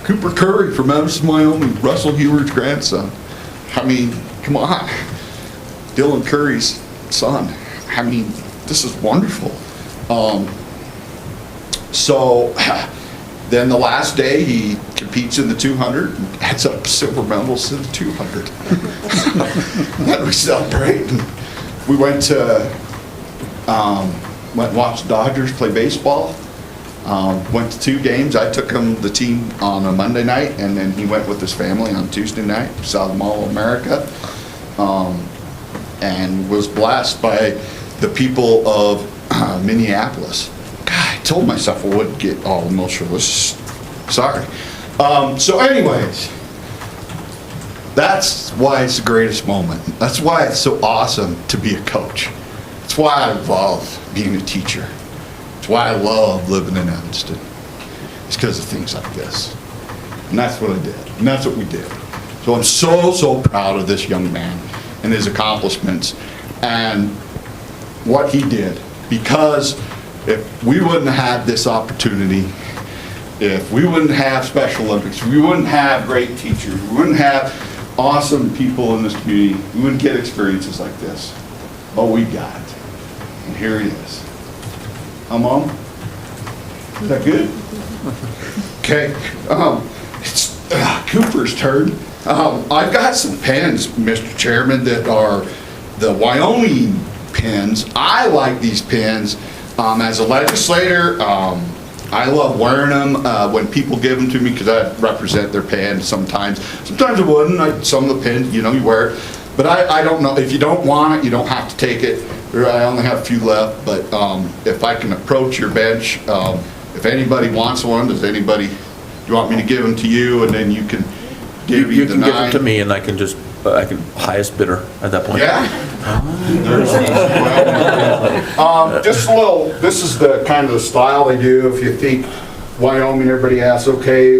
Cooper Curry from Madison, Wyoming, Russell Heward's grandson. I mean, come on. Dylan Curry's son. I mean, this is wonderful. So then the last day he competes in the 200 and adds up silver medals in the 200. Then we celebrate. And we went and watched the Dodgers play baseball. Went to 2 games. I took the team on a Monday night, and then he went with his family on Tuesday night. Saw the Mall of America, and was blessed by the people of Minneapolis. God, I told myself I wouldn't get all emotional. Sorry. So anyways, that's why it's the greatest moment. That's why it's so awesome to be a coach. That's why I love being a teacher. It's why I love living in Evanston. It's because of things like this. And that's what I did. And that's what we did. So I'm so proud of this young man and his accomplishments and what he did. Because if we wouldn't have had this opportunity, if we wouldn't have Special Olympics, we wouldn't have great teachers, we wouldn't have awesome people in this community, we wouldn't get experiences like this. But we got it. And here it is. Mom? Is that good? Okay. It's Cooper's turn. I've got some pens, Mr. Chairman, that are the Wyoming pens. I like these pens. As a legislator, I love wearing them when people give them to me because I represent their pen sometimes. Sometimes I wouldn't. Some of the pens, you wear it. But I don't know. If you don't want it, you don't have to take it. I only have a few left, but if I can approach your bench, if anybody wants one, do you want me to give them to you, and then you can give me the 9? You can give them to me, and I can just highest bidder at that point. Yeah. Just a little, this is the kind of the style they do. If you think Wyoming, everybody asks, okay,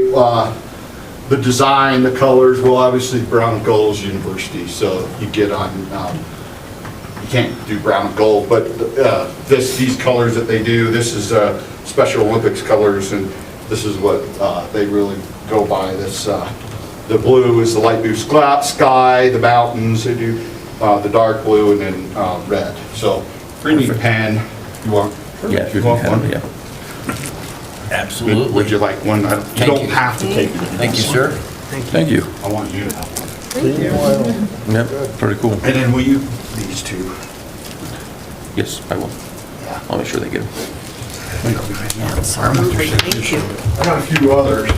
the design, the colors, well, obviously brown and gold is university, so you get on, you can't do brown and gold, but these colors that they do, this is Special Olympics colors, and this is what they really go by. This, the blue is the light blue sky, the mountains, they do the dark blue, and then red. So, pretty neat pen. You want? Yeah, you want one? yeah. Absolutely. Would you like one? You don't have to take it. Thank you, sir. Thank you. I want you to have one. Thank you. Yep, pretty cool. And then will you, these two? Yes, I will. I'll make sure they get them. I got a few others.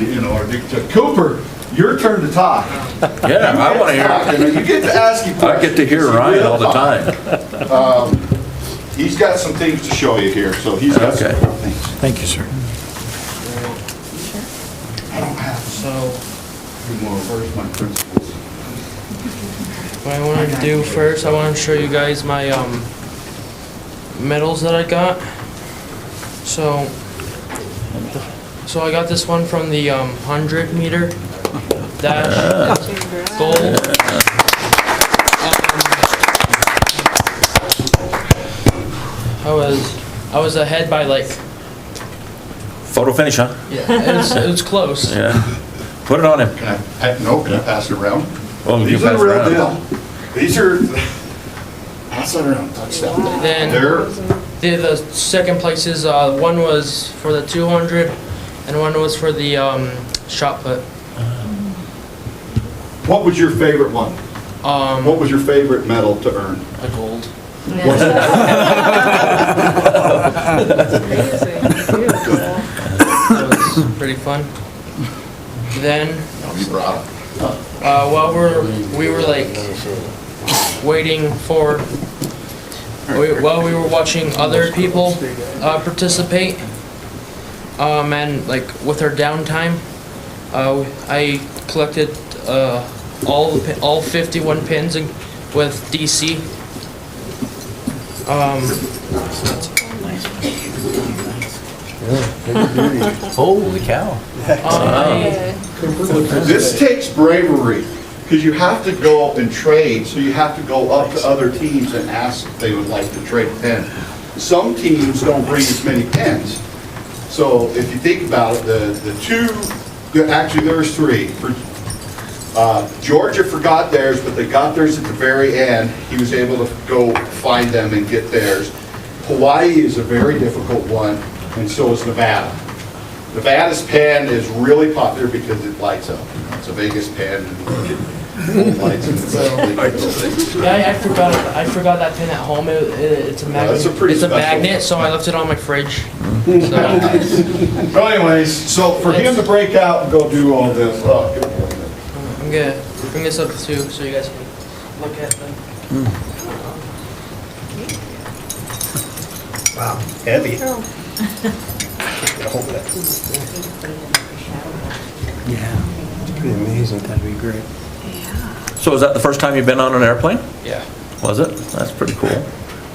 You know, Cooper, your turn to talk. Yeah, I want to hear. You get to ask you questions. I get to hear Ryan all the time. He's got some things to show you here, so he's got some Okay. things. Thank you, sir. I don't have So where's my principles? what I want to do first, I want to show you guys my medals that I got. So I got this one from the 100 meter dash gold. I was ahead by like, Photo finish, huh? yeah, it was close. Yeah. Put it on him. Can I pass it around? Well, you These can are pass the it real around. deal. These are, pass it around, touch that. Then the second places, one was for the 200 and one was for the shot put. What was your favorite one? What was your favorite medal to earn? A gold. That was pretty fun. Then Oh, you brought it. while we were like waiting for, while we were watching other people participate, and like with our downtime, I collected all 51 pins with DC. Holy cow. This takes bravery, because you have to go and trade, so you have to go up to other teams and ask if they would like to trade a pen. Some teams don't bring as many pens. So if you think about it, actually there's three. Georgia forgot theirs, but they got theirs at the very end. He was able to go find them and get theirs. Hawaii is a very difficult one, and so is Nevada. Nevada's pen is really popular because it lights up. It's a Vegas pen, and it lights up. Yeah, I forgot that pin at home. It's a magnet. That's a pretty special magnet, one. so I left it on my fridge. So anyways, so for him to break out and go do all this, I'm gonna bring this up too, so you guys can look at them. Wow, heavy. Yeah, It's pretty amazing. that'd be great. So is that the first time you've been on an airplane? Yeah. Was it? That's pretty cool.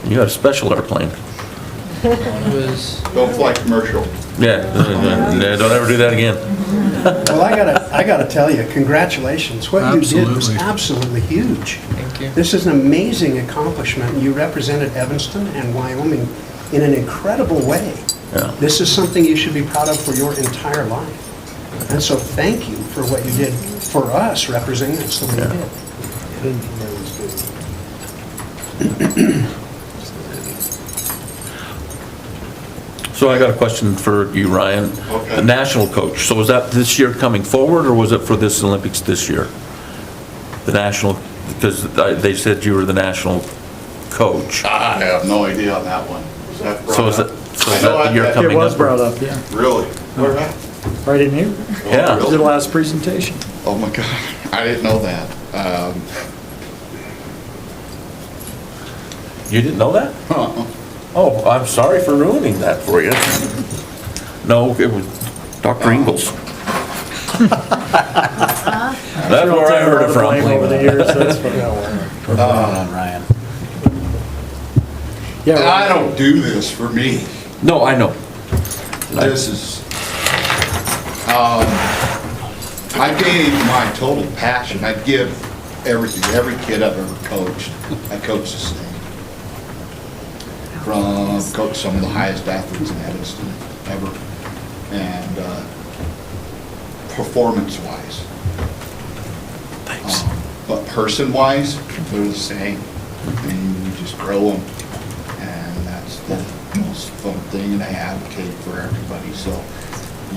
You had a special airplane. It was. don't fly commercial. Yeah, don't ever do that again. Well, I gotta tell you, congratulations. What you did was absolutely huge. Thank you. This is an amazing accomplishment. You represented Evanston and Wyoming in an incredible way. Yeah. This is something you should be proud of for your entire life. And so thank you for what you did for us, representing us the way you did. So I got a question for you, Ryan. Okay. The national coach, so was that this year coming forward, or was it for this Olympics this year? The national, because they said you were the national coach. I have no idea on that one. Was that brought So is up? that the year coming It up? was brought up, yeah. Really? Where at? Right in here. Yeah. It was the last presentation. Oh my God, I didn't know that. You didn't know that? Oh, I'm sorry for ruining that for you. No, it was Dr. Ingalls. That's where I heard it from. Over the years, that's fine. We're blaming on Ryan. Yeah, I don't do this for me. No, I know. This is, I gave my total passion. I give everything, every kid I've ever coached. I coached this thing. Coached some of the highest athletes in Evanston ever. And performance-wise. But person-wise, they're the same. And you just grow them. And that's the most fun thing, and I advocate for everybody. So,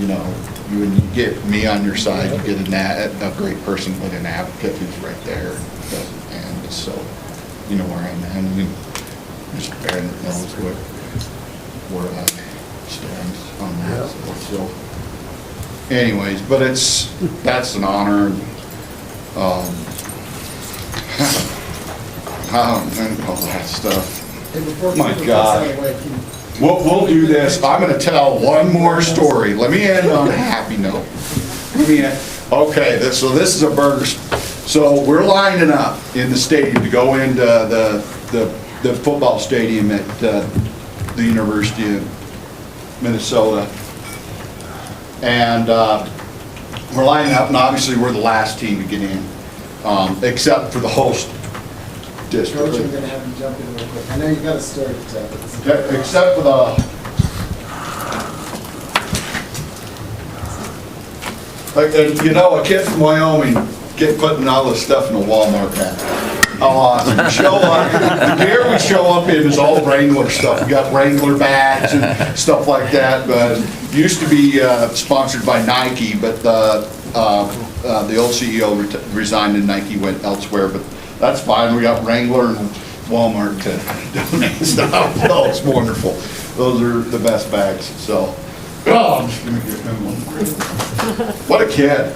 you know, when you get me on your side, you get a great person, but an advocate who's right there. And so, you know where I'm at. And Mr. Barron knows where I stand on that. So, anyways, but that's an honor. And all that stuff. My God. We'll do this. I'm going to tell one more story. Let me end on a happy note. Okay, so this is a burger. So we're lining up in the stadium to go into the football stadium at the University of Minnesota. And we're lining up, and obviously we're the last team to get in, except for the host district. George, I'm going to have you jump in real quick. I know you got a story to tell. Except for the, and you know, a kid from Wyoming putting all this stuff in a Walmart bag. How awesome. Show up, the gear we show up in is all Wrangler stuff. We got Wrangler bags and stuff like that, but used to be sponsored by Nike, but the old CEO resigned and Nike went elsewhere, but that's fine. We got Wrangler and Walmart to donate stuff. Oh, it's wonderful. Those are the best bags. So, oh, just give me one. What a kid.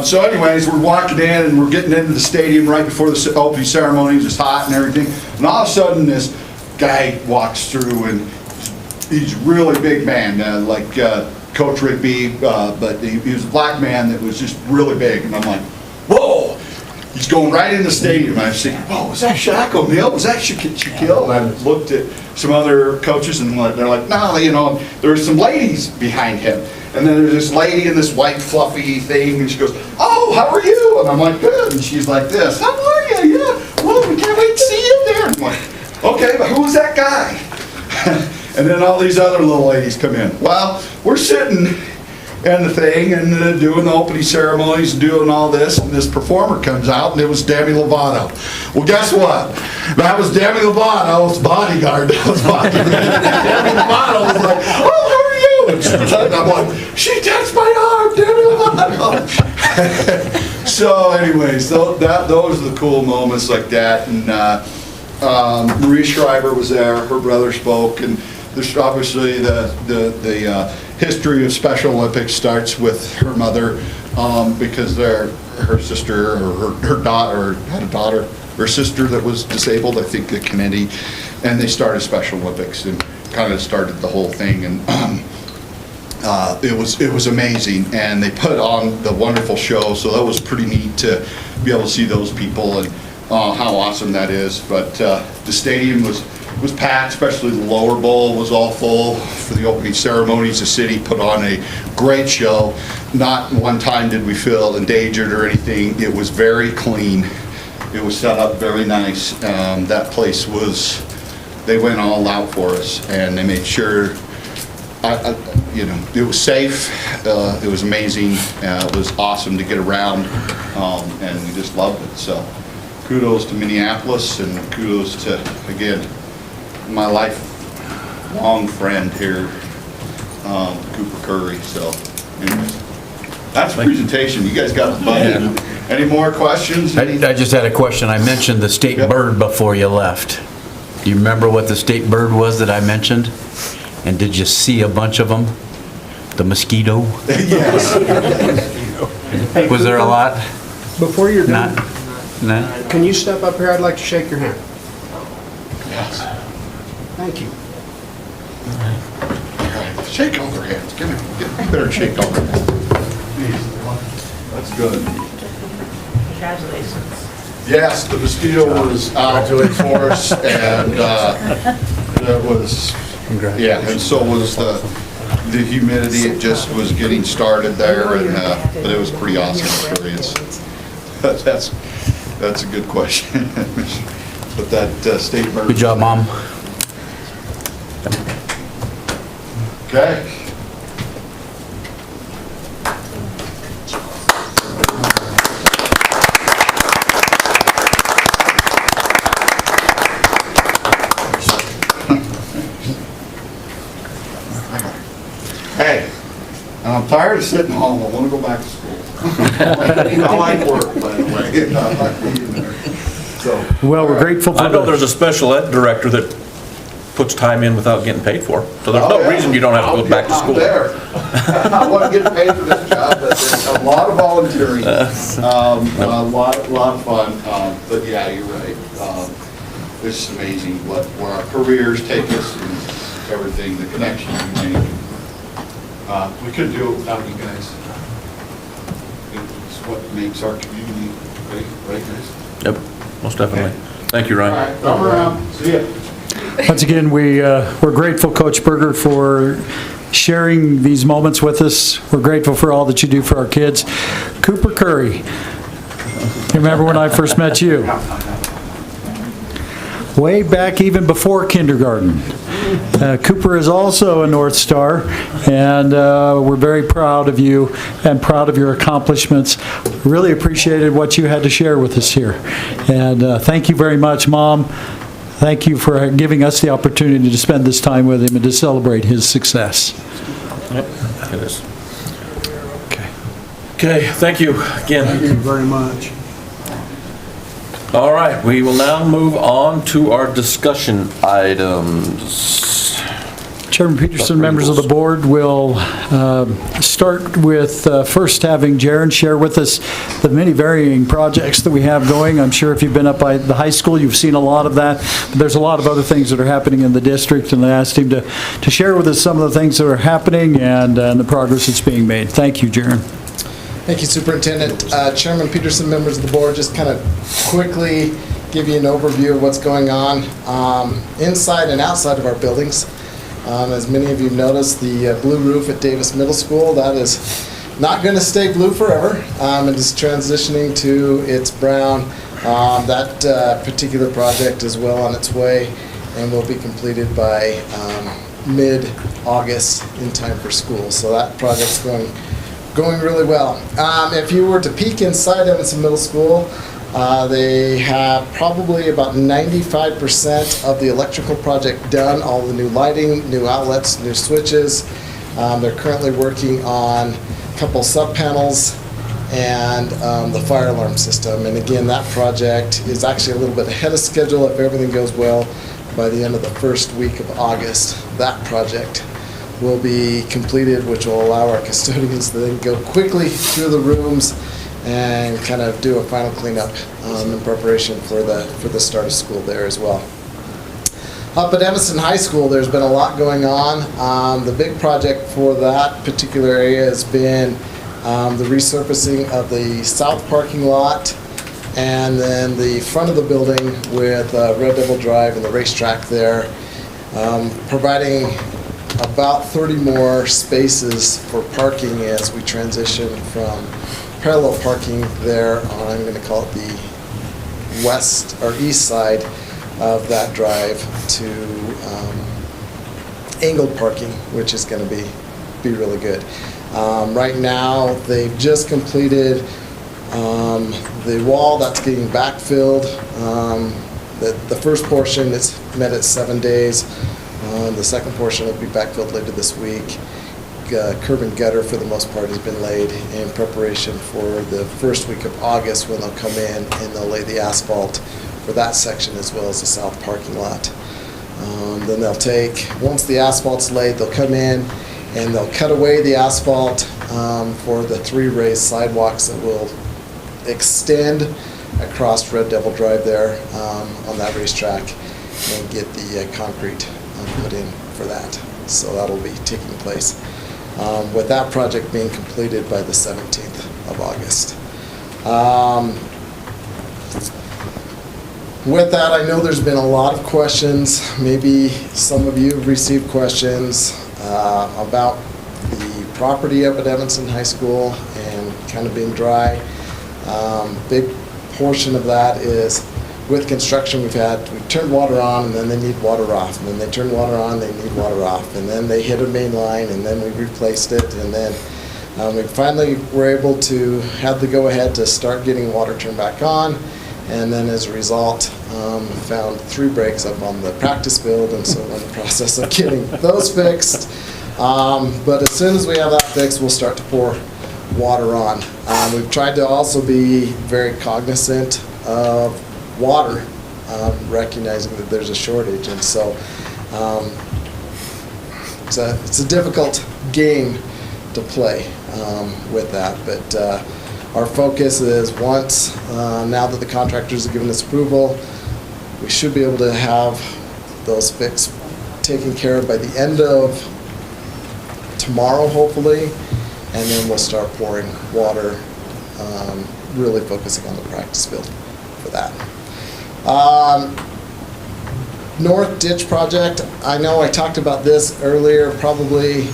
So anyways, we're walking in and we're getting into the stadium right before the opening ceremonies. It's hot and everything. And all of a sudden this guy walks through and he's a really big man, like Coach Rigby, but he was a black man that was just really big. And I'm like, whoa! He's going right in the stadium. And I'm saying, whoa, was that Shaq O'Neal? Was that Shaquille? And I looked at some other coaches and they're like, no, you know, there's some ladies behind him. And then there's this lady in this white fluffy thing, and she goes, oh, how are you? And I'm like, good. And she's like this, how are you? Yeah, well, we can't wait to see you there. And I'm like, okay, but who was that guy? And then all these other little ladies come in. Well, we're sitting in the thing and doing the opening ceremonies and doing all this, and this performer comes out, and it was Demi Lovato. Well, guess what? That was Demi Lovato's bodyguard. That was bodyguard. Demi Lovato was like, oh, how are you? And I'm like, she touched my arm, Demi Lovato. So anyways, those are the cool moments like that. And Marie Schreiber was there, her brother spoke, and there's obviously the history of Special Olympics starts with her mother, because her sister or her daughter had a daughter, her sister that was disabled, I think at Kennedy, and they started Special Olympics and kind of started the whole thing. And it was amazing, and they put on the wonderful show, so that was pretty neat to be able to see those people and how awesome that is. But the stadium was packed, especially the lower bowl was all full for the opening ceremonies. The city put on a great show. Not one time did we feel endangered or anything. It was very clean. It was set up very nice. That place they went all out for us, and they made sure, you know, it was safe. It was amazing. It was awesome to get around, and we just loved it. So kudos to Minneapolis, and kudos to, again, my lifelong friend here, Cooper Curry. So anyways, that's the presentation. You guys got the budget. Any more questions? I just had a question. I mentioned the state bird before you left. Do you remember what the state bird was that I mentioned? And did you see a bunch of them? The mosquito? Yes. Was there a lot? Before you're done, No? can you step up here? I'd like to shake your hand. Yes. Thank you. All right. Shake all their hands. You better shake all their hands. That's good. Congratulations. Yes, the mosquito was out for us, and that was, yeah, and so was the humidity. It just was getting started there, and but it was a pretty awesome experience. That's a good question. But that state bird. Good job, Mom. Okay. Hey, I'm tired of sitting home. I want to go back to school. I like work, by the way. I like being there. So, Well, we're grateful for I know the... there's a special ed director that puts time in without getting paid for, so there's no reason you don't have to go back to school. I'm there. I want to get paid for this job, but there's a lot of volunteering, a lot of fun. But yeah, you're right. It's amazing where our careers take us and everything, the connections we make. We couldn't do it without you guys. It's what makes our community great, right, guys? Yep, most definitely. Thank you, Ryan. All right, come around. See ya. Once again, we're grateful, Coach Berger, for sharing these moments with us. We're grateful for all that you do for our kids. Cooper Curry, you remember when I first met you? Way back even before kindergarten. Cooper is also a North Star, and we're very proud of you and proud of your accomplishments. Really appreciated what you had to share with us here. And thank you very much, Mom. Thank you for giving us the opportunity to spend this time with him and to celebrate his success. Yep, it is. Okay, thank you again. Thank you very much. All right, we will now move on to our discussion items. Chairman Peterson, members of the board, will start with first having Jaron share with us the many varying projects that we have going. I'm sure if you've been up by the high school, you've seen a lot of that. But there's a lot of other things that are happening in the district, and I asked him to share with us some of the things that are happening and the progress that's being made. Thank you, Jaron. Thank you, Superintendent. Chairman Peterson, members of the board, just kind of quickly give you an overview of what's going on inside and outside of our buildings. As many of you noticed, the blue roof at Davis Middle School, that is not going to stay blue forever. It is transitioning to its brown. That particular project is well on its way and will be completed by mid-August in time for school. So that project's going really well. If you were to peek inside Evanston Middle School, they have probably about 95% of the electrical project done, all the new lighting, new outlets, new switches. They're currently working on a couple sub-panels and the fire alarm system. And again, that project is actually a little bit ahead of schedule. If everything goes well, by the end of the first week of August, that project will be completed, which will allow our custodians to then go quickly through the rooms and kind of do a final cleanup in preparation for the start of school there as well. Up at Evanston High School, there's been a lot going on. The big project for that particular area has been the resurfacing of the south parking lot and then the front of the building with Red Devil Drive and the racetrack there, providing about 30 more spaces for parking as we transition from parallel parking there on, I'm going to call it the west or east side of that drive, to angled parking, which is going to be really good. Right now, they've just completed the wall that's getting backfilled. The first portion is met at 7 days. The second portion will be backfilled later this week. Curb and gutter, for the most part, has been laid in preparation for the first week of August, when they'll come in and they'll lay the asphalt for that section as well as the south parking lot. Then they'll take, once the asphalt's laid, they'll come in and they'll cut away the asphalt for the 3 raised sidewalks that will extend across Red Devil Drive there on that racetrack, and get the concrete put in for that. So that'll be taking place with that project being completed by the 17th of August. With that, I know there's been a lot of questions. Maybe some of you have received questions about the property up at Evanston High School and kind of being dry. Big portion of that is with construction we've turned water on and then they need water off, and then they turn water on, they need water off, and then they hit a main line and then we replaced it, and then we finally were able to have the go-ahead to start getting water turned back on. And then as a result, found 3 breaks up on the practice field, and so we're in the process of getting those fixed. But as soon as we have that fixed, we'll start to pour water on. We've tried to also be very cognizant of water, recognizing that there's a shortage, and so it's a difficult game to play with that, but our focus is once, now that the contractors have given us approval, we should be able to have those fixed, taken care of by the end of tomorrow, hopefully, and then we'll start pouring water, really focusing on the practice field for that. North Ditch Project, I know I talked about this earlier, probably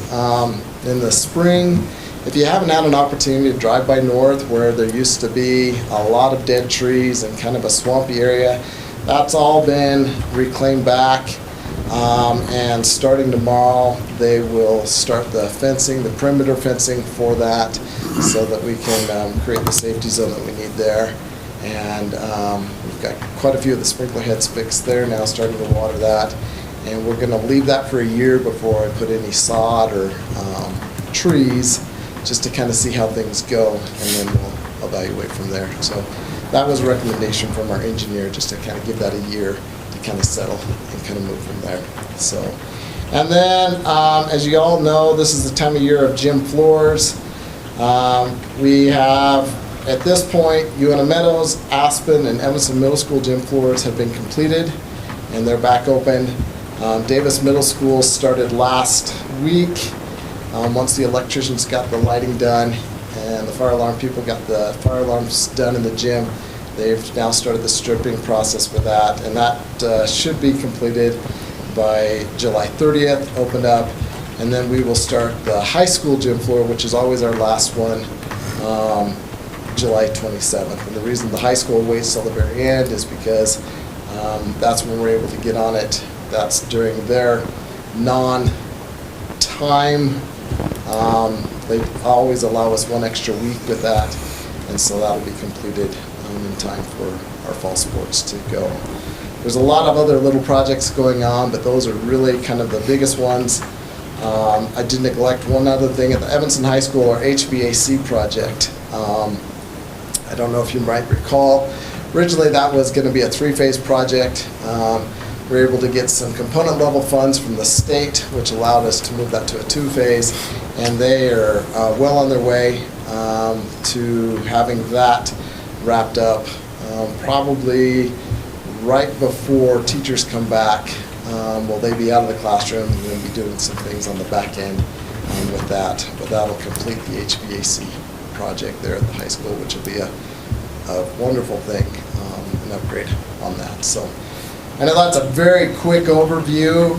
in the spring. If you haven't had an opportunity to drive by North, where there used to be a lot of dead trees and kind of a swampy area, that's all been reclaimed back. And starting tomorrow, they will start the fencing, the perimeter fencing for that, so that we can create the safety zone that we need there. And we've got quite a few of the sprinkler heads fixed there now, starting to water that. And we're going to leave that for a year before I put any sod or trees, just to kind of see how things go, and then we'll evaluate from there. So that was a recommendation from our engineer, just to kind of give that a year to kind of settle and kind of move from there. So, and then as you all know, this is the time of year of gym floors. We have, at this point, UNM Meadows, Aspen, and Evanston Middle School gym floors have been completed, and they're back open. Davis Middle School started last week. Once the electricians got the lighting done and the fire alarm people got the fire alarms done in the gym, they've now started the stripping process for that, and that should be completed by July 30th, opened up, and then we will start the high school gym floor, which is always our last one, July 27th. And the reason the high school waits till the very end is because that's when we're able to get on it. That's during their non-time. They always allow us 1 extra week with that, and so that'll be completed in time for our fall sports to go. There's a lot of other little projects going on, but those are really kind of the biggest ones. I did neglect one other thing at the Evanston High School, our HVAC project. I don't know if you might recall, originally that was going to be a 3-phase project. We were able to get some component level funds from the state, which allowed us to move that to a 2-phase, and they are well on their way to having that wrapped up, probably right before teachers come back. Will they be out of the classroom? We're going to be doing some things on the back end with that, but that'll complete the HVAC project there at the high school, which will be a wonderful thing, an upgrade on that. So I know that's a very quick overview.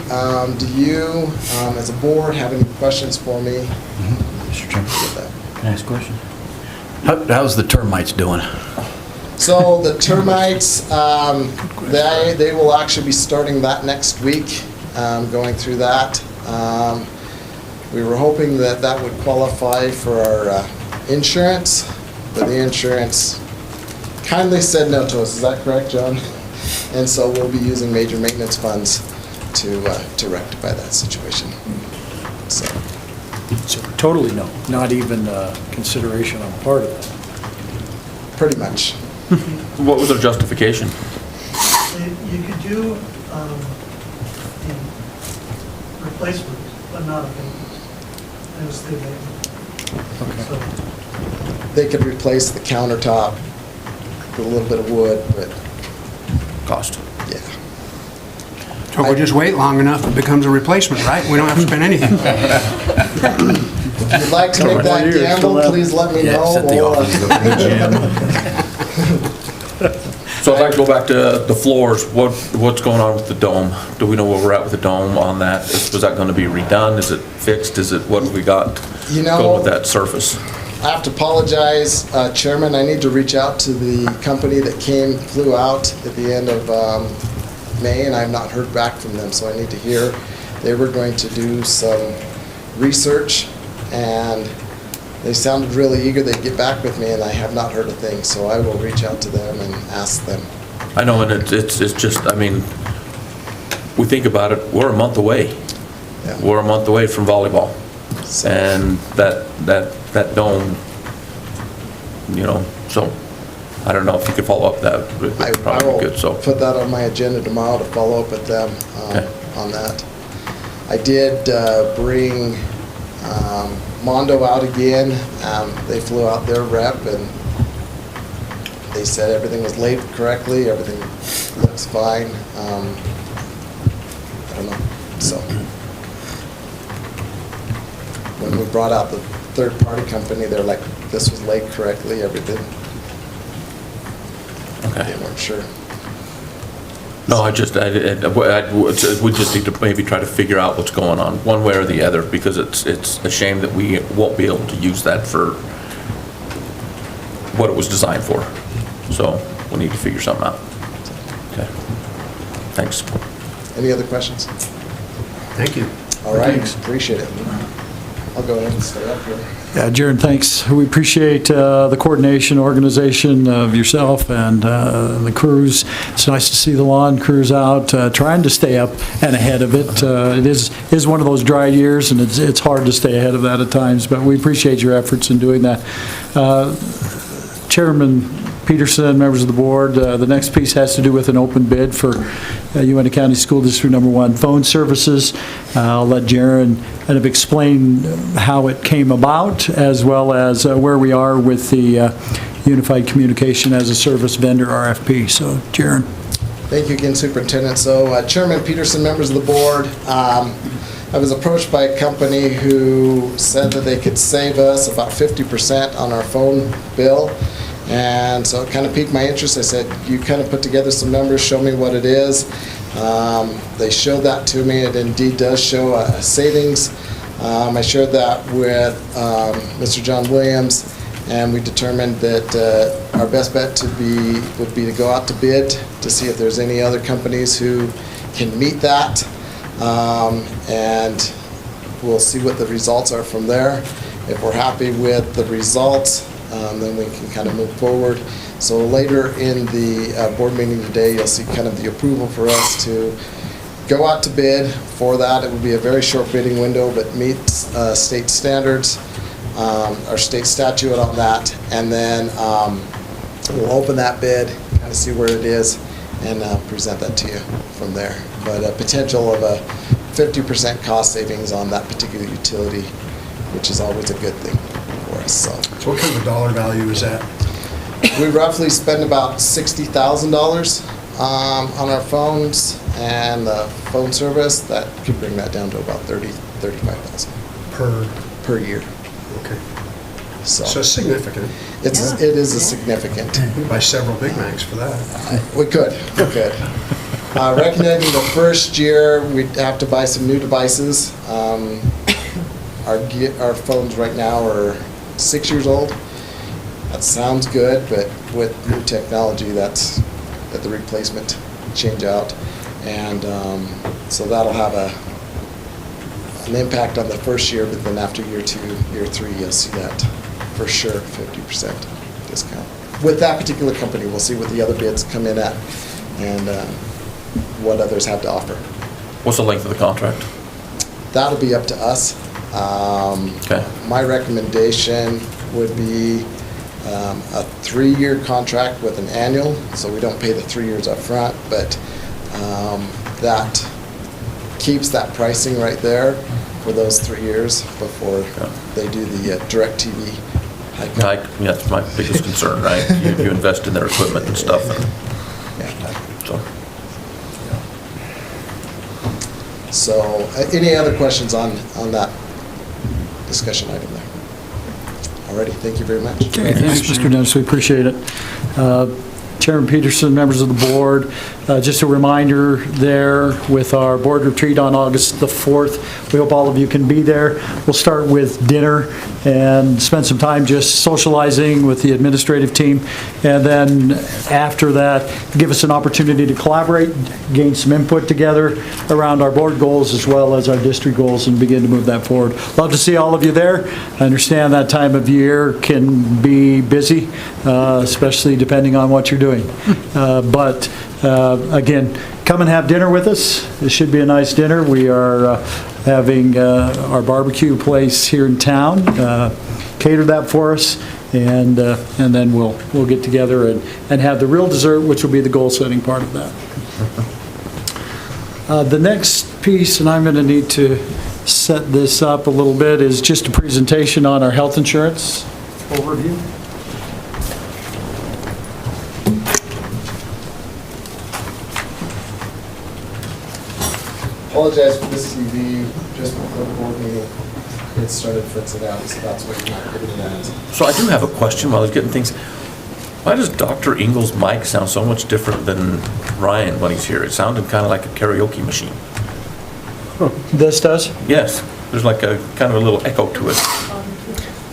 Do you, as a board, have any questions for me? Mr. Chairman, can I ask a question? How's the termites doing? So the termites, they will actually be starting that next week, going through that. We were hoping that that would qualify for our insurance, but the insurance kindly said no to us. Is that correct, John? And so we'll be using major maintenance funds to rectify that situation. So Totally no, not even consideration on part of it. pretty much. What was their justification? You could do the replacement, but not a payment. It was the abatement. Okay. So They could replace the countertop with a little bit of wood, but Cost. yeah. So if we just wait long enough, it becomes a replacement, right? We don't have to spend anything. If you'd like to make Couple more that years gamble, till then. please let me Yeah, know. set the We'll, office, go to the gym. So I'd like to go back to the floors. What's going on with the dome? Do we know where we're at with the dome on that? Was that gonna be redone? Is it fixed? Is it, what have we got You know- going with that surface? I have to apologize, Chairman, I need to reach out to the company that flew out at the end of May, and I have not heard back from them, so I need to hear. They were going to do some research, and they sounded really eager they'd get back with me, and I have not heard a thing, so I will reach out to them and ask them. I know, and it's just, I mean, we think about it, we're a month away. Yeah. We're a month away from volleyball. So- And that dome, you know, so I don't know if you could follow up that, would I probably will be good, so. put that on my agenda tomorrow to follow up with them Okay. on that. I did bring Mondo out again. They flew out their rep, and they said everything was laid correctly, everything looks fine. I don't know, so. When we brought out the third-party company, they're like, this was laid correctly, everything. Okay. They weren't sure. No, we just need to maybe try to figure out what's going on, one way or the other, because it's a shame that we won't be able to use that for what it was designed for. So we need to figure something out. Okay. Thanks. Any other questions? Thank you. All right, appreciate it. I'll go ahead and stay up here. Yeah, Jaron, thanks. We appreciate the coordination, organization of yourself and the crews. It's nice to see the lawn crews out, trying to stay up and ahead of it. It is one of those dry years, and it's hard to stay ahead of that at times, but we appreciate your efforts in doing that. Chairman Peterson, members of the board, the next piece has to do with an open bid for UNT County School District Number 1 phone services. I'll let Jaron kind of explain how it came about, as well as where we are with the Unified Communication as a Service Vendor RFP. So, Jaron. Thank you again, Superintendent. So, Chairman Peterson, members of the board, I was approached by a company who said that they could save us about 50% on our phone bill. And so it kind of piqued my interest. I said, you kind of put together some numbers, show me what it is. They showed that to me. It indeed does show a savings. I shared that with Mr. John Williams, and we determined that our best bet would be to go out to bid to see if there's any other companies who can meet that. And we'll see what the results are from there. If we're happy with the results, then we can kind of move forward. So later in the board meeting today, you'll see kind of the approval for us to go out to bid for that. It would be a very short bidding window, but meets state standards, our state statute on that. And then we'll open that bid, kind of see where it is, and present that to you from there. But a potential of a 50% cost savings on that particular utility, which is always a good thing for us. So So what kind of a dollar value is that? we roughly spend about $60,000 on our phones and the phone service. That could bring that down to about $35,000 per year. Okay. So So it's significant. it is a significant. We buy several Big Macs for that. We could. Recognizing the first year, we'd have to buy some new devices. Our phones right now are 6 years old. That sounds good, but with new technology, that's at the replacement change out. And so that'll have an impact on the first year, but then after year 2, year 3, you'll see that for sure, 50% discount. With that particular company, we'll see what the other bids come in at and what others have to offer. What's the length of the contract? That'll be up to us. Okay. My recommendation would be a 3-year contract with an annual, so we don't pay the 3 years up front, but that keeps that pricing right there for those 3 years before they do the DirecTV hike. Yeah, that's my biggest concern, right? You invest in their equipment and stuff, and so. So, any other questions on that discussion item there. Alrighty, thank you very much. Okay, thanks, Mr. Dennis, we appreciate it. Chairman Peterson, members of the board, just a reminder there with our board retreat on August the 4th. We hope all of you can be there. We'll start with dinner and spend some time just socializing with the administrative team. And then after that, give us an opportunity to collaborate, gain some input together around our board goals as well as our district goals and begin to move that forward. Love to see all of you there. I understand that time of year can be busy, especially depending on what you're doing. But again, come and have dinner with us. This should be a nice dinner. We are having our barbecue place here in town cater that for us, and then we'll get together and have the real dessert, which will be the goal-setting part of that. The next piece, and I'm going to need to set this up a little bit, is just a presentation on our health insurance overview. Apologize for this TV, just before the board meeting, it started fritzing out, so that's what you're not getting at. So I do have a question while I was getting things. Why does Dr. Ingles' mic sound so much different than Ryan when he's here? It sounded kind of like a karaoke machine. This does? Yes, there's like a kind of a little echo to it.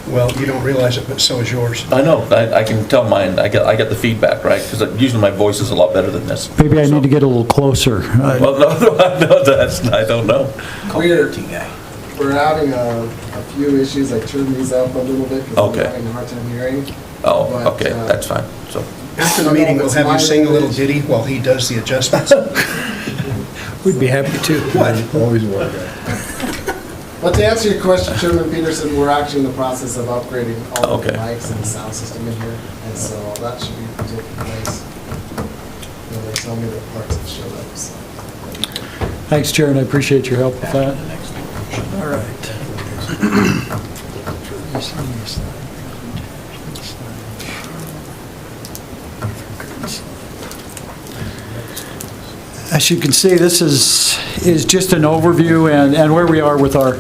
Well, you don't realize it, but so is yours. I know, I can tell mine, I get the feedback, right? Because usually my voice is a lot better than this. Maybe I need to get a little closer. Well, I don't know. We're having a few issues. I turned these up a little bit because Okay. I'm having a hard time hearing. Oh, But, okay, that's fine, so. After the meeting, we'll have you sing a little ditty while he does the adjustments. We'd be happy to. What? Always work. But to answer your question, Chairman Peterson, we're actually in the process of upgrading all of the Okay. mics and the sound system in here, and so that should be taking place. And they tell me that parts have showed up, so. Thanks, Chair, and I appreciate your help with that. All right. As you can see, this is just an overview and where we are with our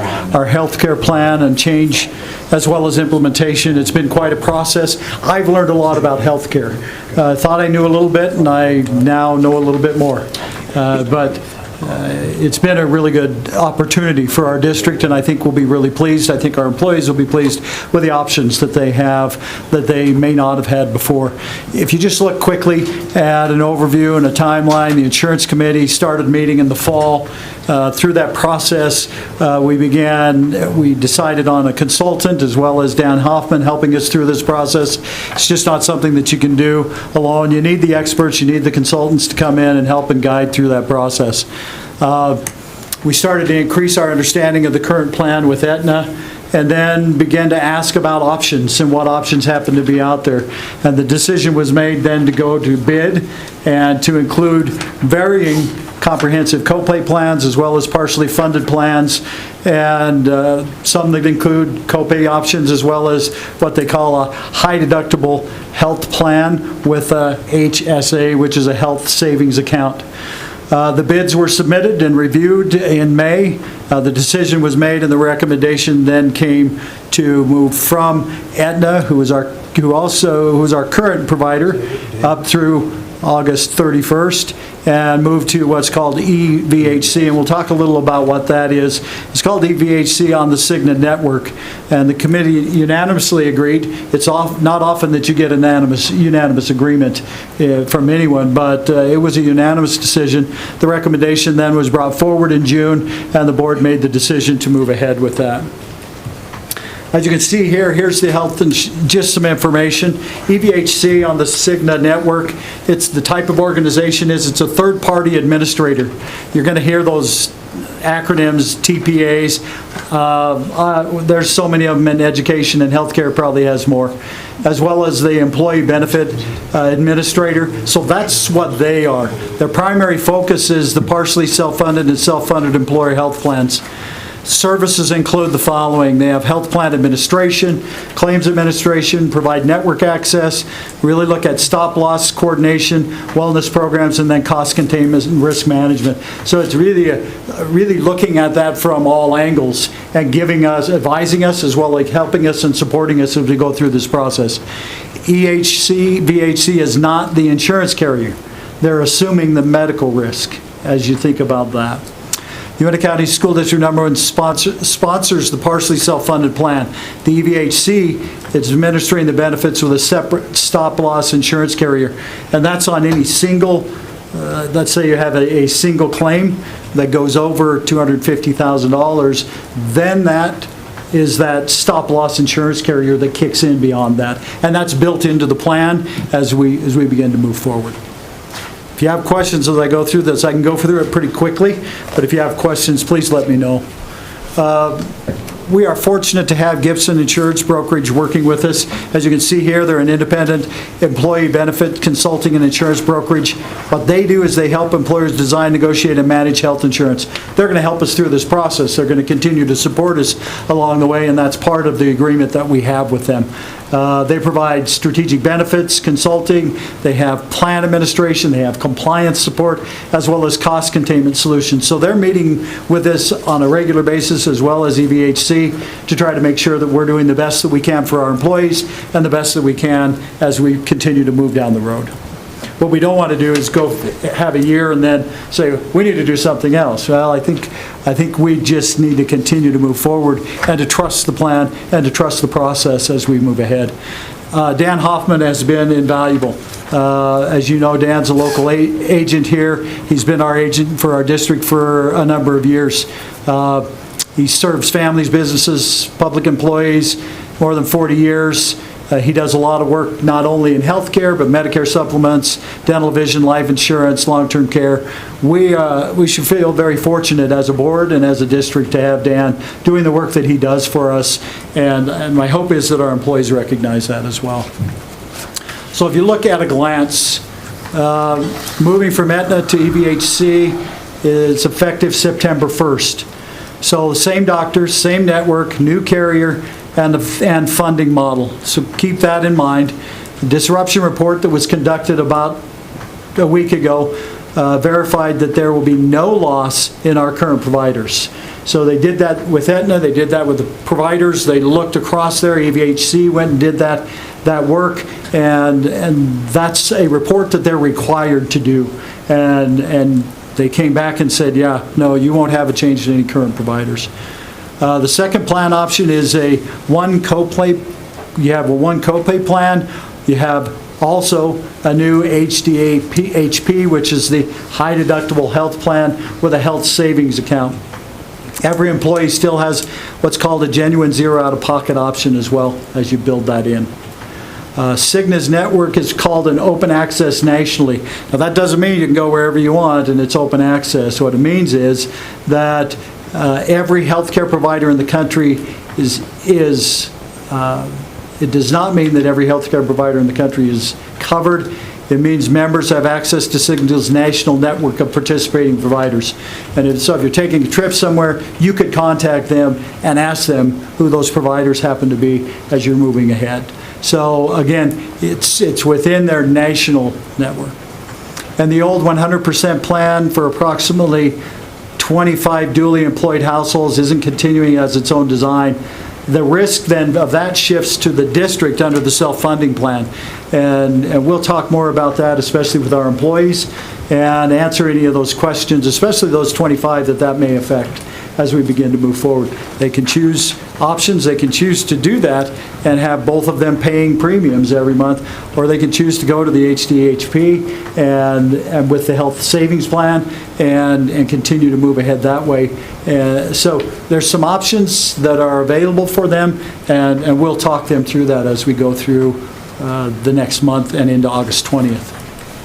healthcare plan and change as well as implementation. It's been quite a process. I've learned a lot about healthcare. Thought I knew a little bit, and I now know a little bit more. But it's been a really good opportunity for our district, and I think we'll be really pleased. I think our employees will be pleased with the options that they have that they may not have had before. If you just look quickly at an overview and a timeline, the insurance committee started meeting in the fall. Through that process, we decided on a consultant as well as Dan Hoffman helping us through this process. It's just not something that you can do alone. You need the experts, you need the consultants to come in and help and guide through that process. We started to increase our understanding of the current plan with Aetna, and then began to ask about options and what options happen to be out there. And the decision was made then to go to bid and to include varying comprehensive copay plans as well as partially funded plans, and some that include copay options as well as what they call a high deductible health plan with a HSA, which is a health savings account. The bids were submitted and reviewed in May. The decision was made, and the recommendation then came to move from Aetna, who is our current provider, up through August 31st, and move to what's called EVHC, and we'll talk a little about what that is. It's called EVHC on the Cigna network, and the committee unanimously agreed. It's not often that you get unanimous agreement from anyone, but it was a unanimous decision. The recommendation then was brought forward in June, and the board made the decision to move ahead with that. As you can see here, here's the health and just some information. EVHC on the Cigna network, it's the type of organization it's a third-party administrator. You're going to hear those acronyms, TPAs. There's so many of them in education, and healthcare probably has more, as well as the employee benefit administrator. So that's what they are. Their primary focus is the partially self-funded and self-funded employer health plans. Services include the following. They have health plan administration, claims administration, provide network access, really look at stop-loss coordination, wellness programs, and then cost containment and risk management. So it's really looking at that from all angles and giving us, advising us, as well as helping us and supporting us as we go through this process. VHC is not the insurance carrier. They're assuming the medical risk as you think about that. Uinta County School District number 1 sponsors the partially self-funded plan. The EVHC is administering the benefits with a separate stop-loss insurance carrier, and that's on any single, let's say you have a single claim that goes over $250,000, then that is that stop-loss insurance carrier that kicks in beyond that, and that's built into the plan as we begin to move forward. If you have questions as I go through this, I can go through it pretty quickly, but if you have questions, please let me know. We are fortunate to have Gibson Insurance Brokerage working with us. As you can see here, they're an independent employee benefit consulting and insurance brokerage. What they do is they help employers design, negotiate, and manage health insurance. They're going to help us through this process. They're going to continue to support us along the way, and that's part of the agreement that we have with them. They provide strategic benefits, consulting, they have plan administration, they have compliance support, as well as cost containment solutions. So they're meeting with us on a regular basis, as well as EVHC, to try to make sure that we're doing the best that we can for our employees and the best that we can as we continue to move down the road. What we don't want to do is go have a year and then say, we need to do something else. Well, I think we just need to continue to move forward and to trust the plan and to trust the process as we move ahead. Dan Hoffman has been invaluable. As you know, Dan's a local agent here. He's been our agent for our district for a number of years. He serves families, businesses, public employees, more than 40 years. He does a lot of work not only in healthcare, but Medicare supplements, dental, vision, life insurance, long-term care. We should feel very fortunate as a board and as a district to have Dan doing the work that he does for us, and my hope is that our employees recognize that as well. So if you look at a glance, moving from Aetna to EVHC is effective September 1st. So the same doctors, same network, new carrier, and funding model. So keep that in mind. The disruption report that was conducted about a week ago verified that there will be no loss in our current providers. So they did that with Aetna, they did that with the providers, they looked across there, EVHC went and did that work, and that's a report that they're required to do. And they came back and said, yeah, no, you won't have a change in any current providers. The second plan option is a one copay. You have a one copay plan. You have also a new HDA-HP, which is the high deductible health plan with a health savings account. Every employee still has what's called a genuine zero out-of-pocket option as well as you build that in. Cigna's network is called an open access nationally. Now that doesn't mean you can go wherever you want and it's open access. What it means is that every healthcare provider in the country it does not mean that every healthcare provider in the country is covered. It means members have access to Cigna's national network of participating providers. And so if you're taking a trip somewhere, you could contact them and ask them who those providers happen to be as you're moving ahead. So again, it's within their national network. And the old 100% plan for approximately 25 duly employed households isn't continuing as its own design. The risk then of that shifts to the district under the self-funding plan. And we'll talk more about that, especially with our employees, and answer any of those questions, especially those 25 that may affect as we begin to move forward. They can choose options, they can choose to do that and have both of them paying premiums every month, or they can choose to go to the HDHP and with the health savings plan and continue to move ahead that way. So there's some options that are available for them, and we'll talk them through that as we go through the next month and into August 20th.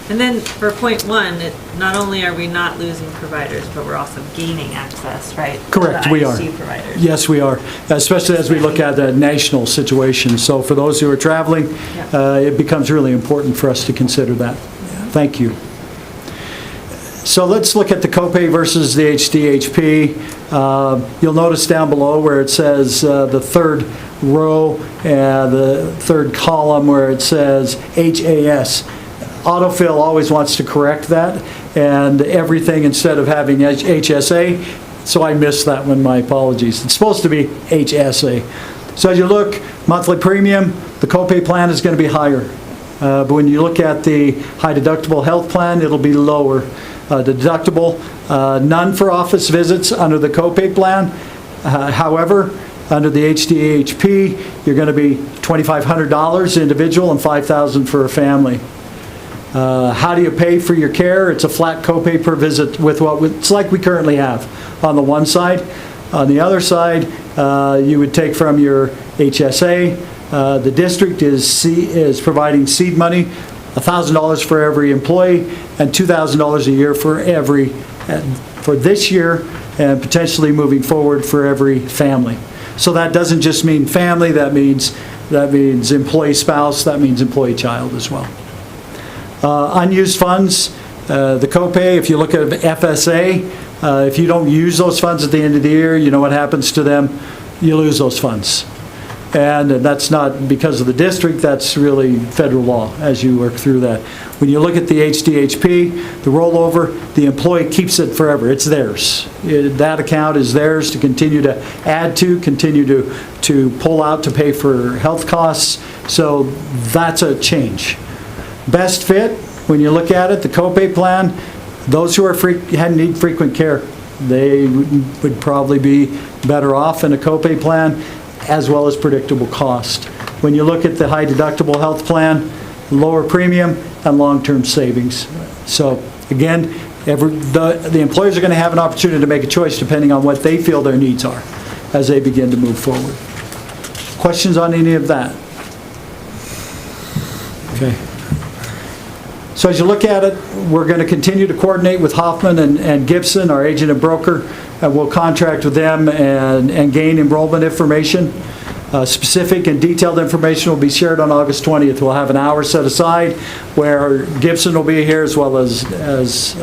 And then for point one, not only are we not losing providers, but we're also gaining access, right? Correct, we are. Providers. Yes, we are, especially as we look at the national situation. So for those who are traveling, it becomes really important for us to consider that. Thank you. So let's look at the copay versus the HDHP. You'll notice down below where it says the third row, the third column where it says HAS. Autofill always wants to correct that, and everything instead of having HSA, so I missed that one, my apologies. It's supposed to be HSA. So as you look, monthly premium, the copay plan is going to be higher. But when you look at the high deductible health plan, it'll be lower. The deductible, none for office visits under the copay plan. However, under the HDHP, you're going to be $2,500 individual and $5,000 for a family. How do you pay for your care? It's a flat copay per visit with it's like we currently have on the one side. On the other side, you would take from your HSA. The district is providing seed money, $1,000 for every employee and $2,000 a year for this year and potentially moving forward for every family. So that doesn't just mean family, that means employee spouse, that means employee child as well. Unused funds, the copay, if you look at FSA, if you don't use those funds at the end of the year, you know what happens to them? You lose those funds. And that's not because of the district, that's really federal law as you work through that. When you look at the HDHP, the rollover, the employee keeps it forever. It's theirs. That account is theirs to continue to add to, continue to pull out to pay for health costs. So that's a change. Best fit, when you look at it, the copay plan, those who need frequent care, they would probably be better off in a copay plan, as well as predictable cost. When you look at the high deductible health plan, lower premium and long-term savings. So again, the employers are going to have an opportunity to make a choice depending on what they feel their needs are as they begin to move forward. Questions on any of that? Okay. So as you look at it, we're going to continue to coordinate with Hoffman and Gibson, our agent and broker, and we'll contract with them and gain enrollment information. Specific and detailed information will be shared on August 20th. We'll have an hour set aside where Gibson will be here as well as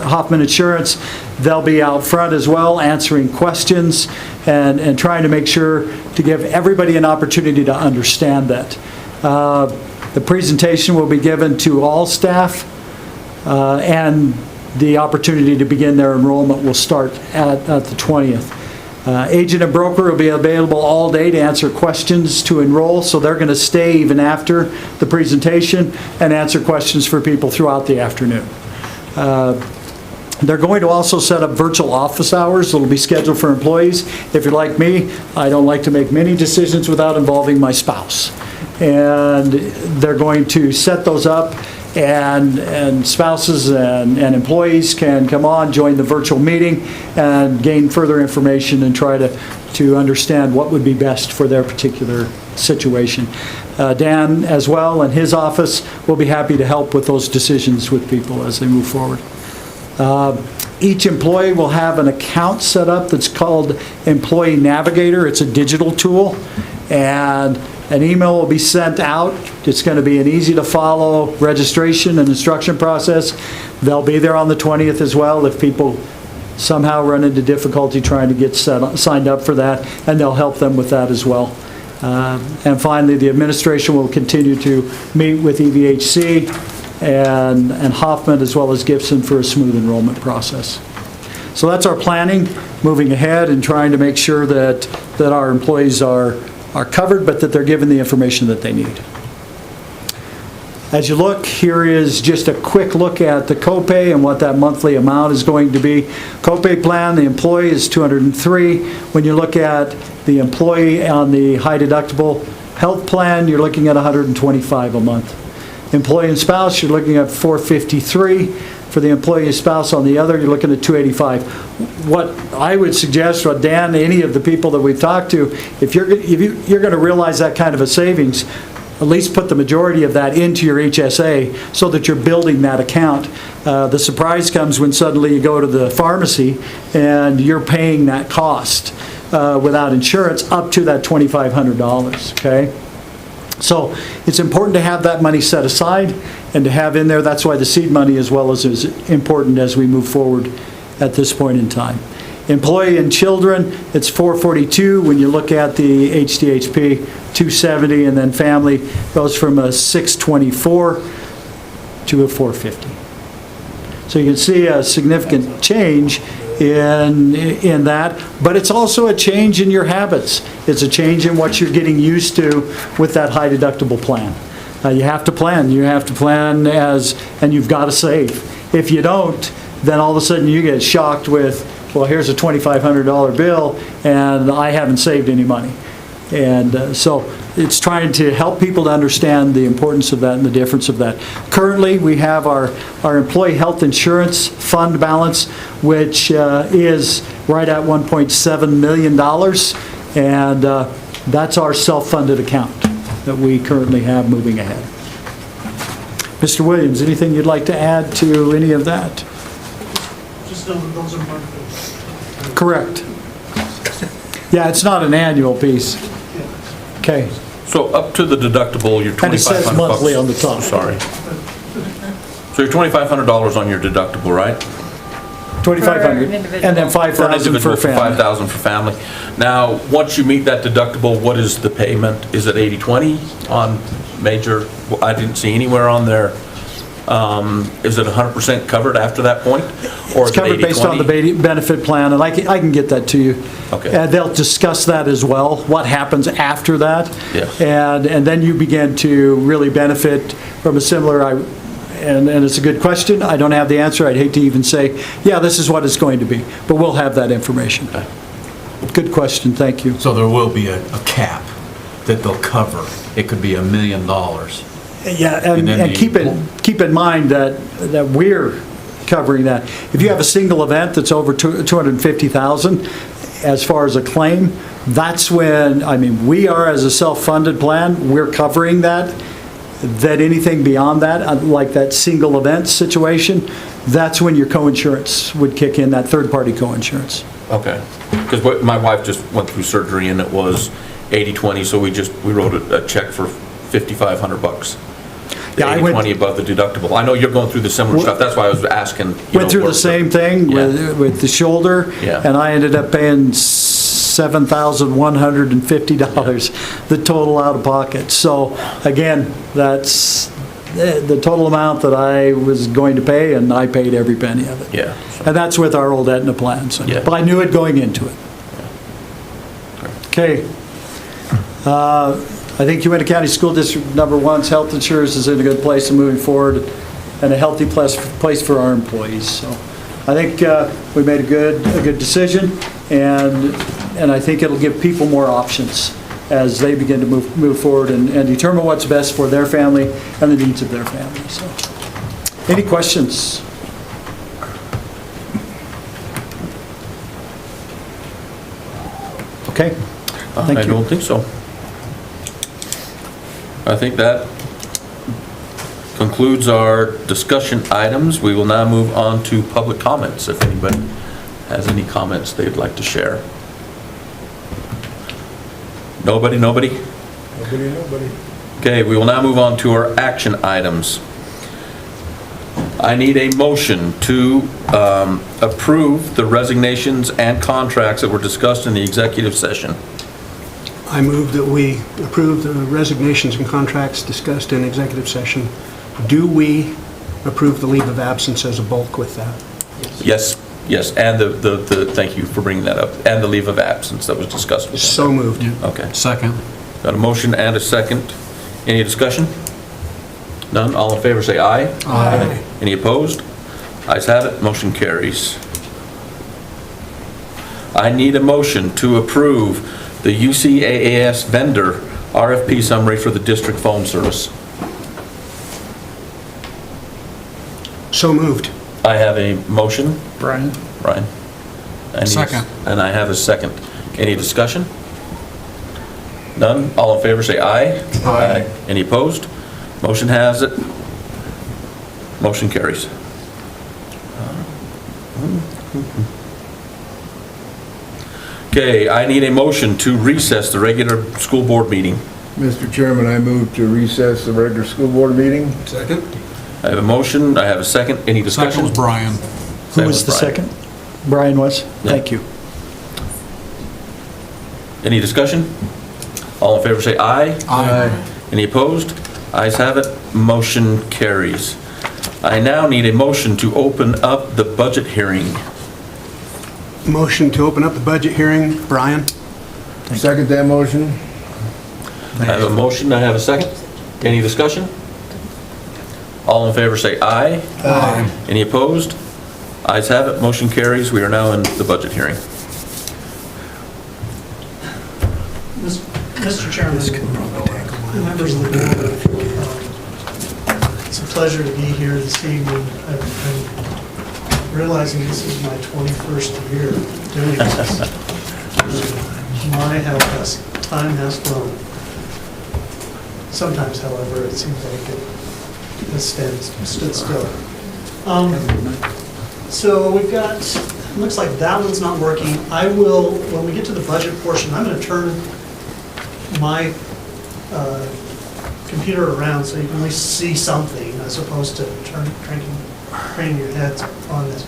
Hoffman Insurance. They'll be out front as well answering questions and trying to make sure to give everybody an opportunity to understand that. The presentation will be given to all staff and the opportunity to begin their enrollment will start at the 20th. Agent and broker will be available all day to answer questions to enroll, so they're going to stay even after the presentation and answer questions for people throughout the afternoon. They're going to also set up virtual office hours that will be scheduled for employees. If you're like me, I don't like to make many decisions without involving my spouse. And they're going to set those up, and spouses and employees can come on, join the virtual meeting, and gain further information and try to understand what would be best for their particular situation. Dan, as well, and his office will be happy to help with those decisions with people as they move forward. Each employee will have an account set up that's called Employee Navigator. It's a digital tool, and an email will be sent out. It's going to be an easy-to-follow registration and instruction process. They'll be there on the 20th as well if people somehow run into difficulty trying to get signed up for that, and they'll help them with that as well. And finally, the administration will continue to meet with EVHC and Hoffman as well as Gibson for a smooth enrollment process. So that's our planning, moving ahead and trying to make sure that our employees are covered, but that they're given the information that they need. As you look, here is just a quick look at the copay and what that monthly amount is going to be. Copay plan, the employee is $203. When you look at the employee on the high deductible health plan, you're looking at $125 a month. Employee and spouse, you're looking at $453. For the employee and spouse on the other, you're looking at $285. What I would suggest, what Dan, any of the people that we've talked to, if you're going to realize that kind of a savings, at least put the majority of that into your HSA so that you're building that account. The surprise comes when suddenly you go to the pharmacy and you're paying that cost without insurance up to that $2,500, okay? So it's important to have that money set aside and to have in there. That's why the seed money as well is important as we move forward at this point in time. Employee and children, it's 442. When you look at the HDHP, 270, and then family goes from a 624 to a 450. So you can see a significant change in that, but it's also a change in your habits. It's a change in what you're getting used to with that high deductible plan. You have to plan. You have to plan and you've got to save. If you don't, then all of a sudden you get shocked with, well, here's a $2,500 bill and I haven't saved any money. And so it's trying to help people to understand the importance of that and the difference of that. Currently, we have our employee health insurance fund balance, which is right at $1.7 million. And that's our self-funded account that we currently have moving ahead. Mr. Williams, anything you'd like to add to any of that? Just know that those are monthly. Correct. Yeah, it's not an annual piece. Okay. So up to the deductible, you're $2,500. And it says monthly on the top. Sorry. So you're $2,500 on your deductible, right? $2,500, and then $5,000 for family. $5,000 for family. Now, once you meet that deductible, what is the payment? Is it 80/20 on major? Well, I didn't see anywhere on there. Is it 100% covered after that point? Or It's is it covered based on the 80/20? benefit plan, and I can get that to you. Okay. They'll discuss that as well, what happens after that. Yes. And then you begin to really benefit from a similar, and it's a good question. I don't have the answer. I'd hate to even say, yeah, this is what it's going to be, but we'll have that information. Okay. Good question, thank you. So there will be a cap that they'll cover. It could be $1 million. Yeah, And then and keep in mind that we're covering that. If you have a single event that's over 250,000, as far as a claim, that's when, I mean, we are, as a self-funded plan, we're covering that. That anything beyond that, like that single event situation, that's when your co-insurance would kick in, that third-party co-insurance. Okay. Because my wife just went through surgery and it was 80/20, so we wrote a check for $5,500. The Yeah, I 80/20 above the deductible. I know you're going through the similar stuff, that's why I was asking. Went through the same thing with the shoulder, Yeah. and I ended up paying $7,150, the total out of pocket. So again, that's the total amount that I was going to pay, and I paid every penny of it. Yeah. And that's with our old Aetna plan, so, Yeah. but I knew it going into it. Okay. I think Uinta County School District number 1's health insurance is in a good place and moving forward, and a healthy place for our employees. So I think we made a good decision, and I think it'll give people more options as they begin to move forward and determine what's best for their family and the needs of their family. So, any questions? Okay. Thank I you. don't think so. I think that concludes our discussion items. We will now move on to public comments, if anybody has any comments they'd like to share. Nobody? Nobody. Okay, we will now move on to our action items. I need a motion to approve the resignations and contracts that were discussed in the executive session. I move that we approve the resignations and contracts discussed in executive session. Do we approve the leave of absence as a bulk with that? Yes, and thank you for bringing that up, and the leave of absence that was discussed. So moved. Okay. Second. Got a motion and a second. Any discussion? None? All in favor say aye. Aye. Any opposed? Ayes have it, motion carries. I need a motion to approve the UCAAS vendor RFP summary for the district phone service. So moved. I have a motion. Brian? Brian? Second. And I have a second. Any discussion? None? All in favor say aye. Aye. Any opposed? Motion has it. Motion carries. Okay, I need a motion to recess the regular school board meeting. Mr. Chairman, I move to recess the regular school board meeting. Second. I have a motion, I have a second. Any discussion? Second was Brian. Who was the second? Brian was? Thank you. Any discussion? All in favor say aye. Aye. Any opposed? Ayes have it, motion carries. I now need a motion to open up the budget hearing. Motion to open up the budget hearing. Brian? Second that motion? I have a motion, I have a second. Any discussion? All in favor say aye. Aye. Any opposed? Ayes have it, motion carries. We are now in the budget hearing. Mr. Chairman, members of the board, it's a pleasure to be here this evening. I'm realizing this is my 21st year doing this. Time has flown. Sometimes, however, it seems like it has stood still. So we've got, looks like that one's not working. I will, when we get to the budget portion, I'm going to turn my computer around so you can at least see something as opposed to craning your heads on this.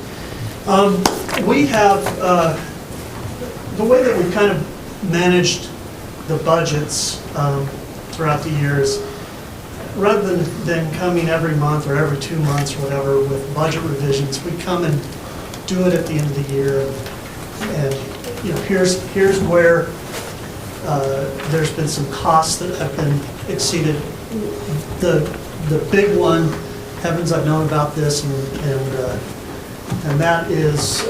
We have, the way that we've kind of managed the budgets throughout the years, rather than coming every month or every 2 months or whatever with budget revisions, we come and do it at the end of the year. And you know, here's where there's been some costs that have been exceeded. The big one, heavens, I've known about this, and that is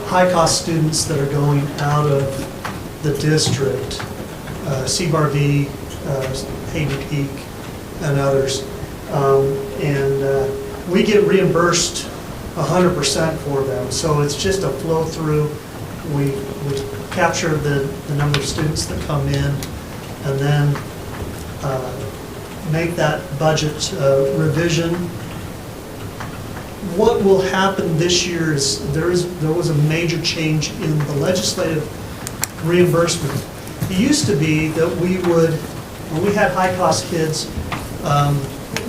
high-cost students that are going out of the district, CBAR-B, Hayden Peak, and others. We get reimbursed 100% for them, so it's just a flow-through. We capture the number of students that come in, and then make that budget revision. What will happen this year is there was a major change in the legislative reimbursement. It used to be that we would, when we had high-cost kids,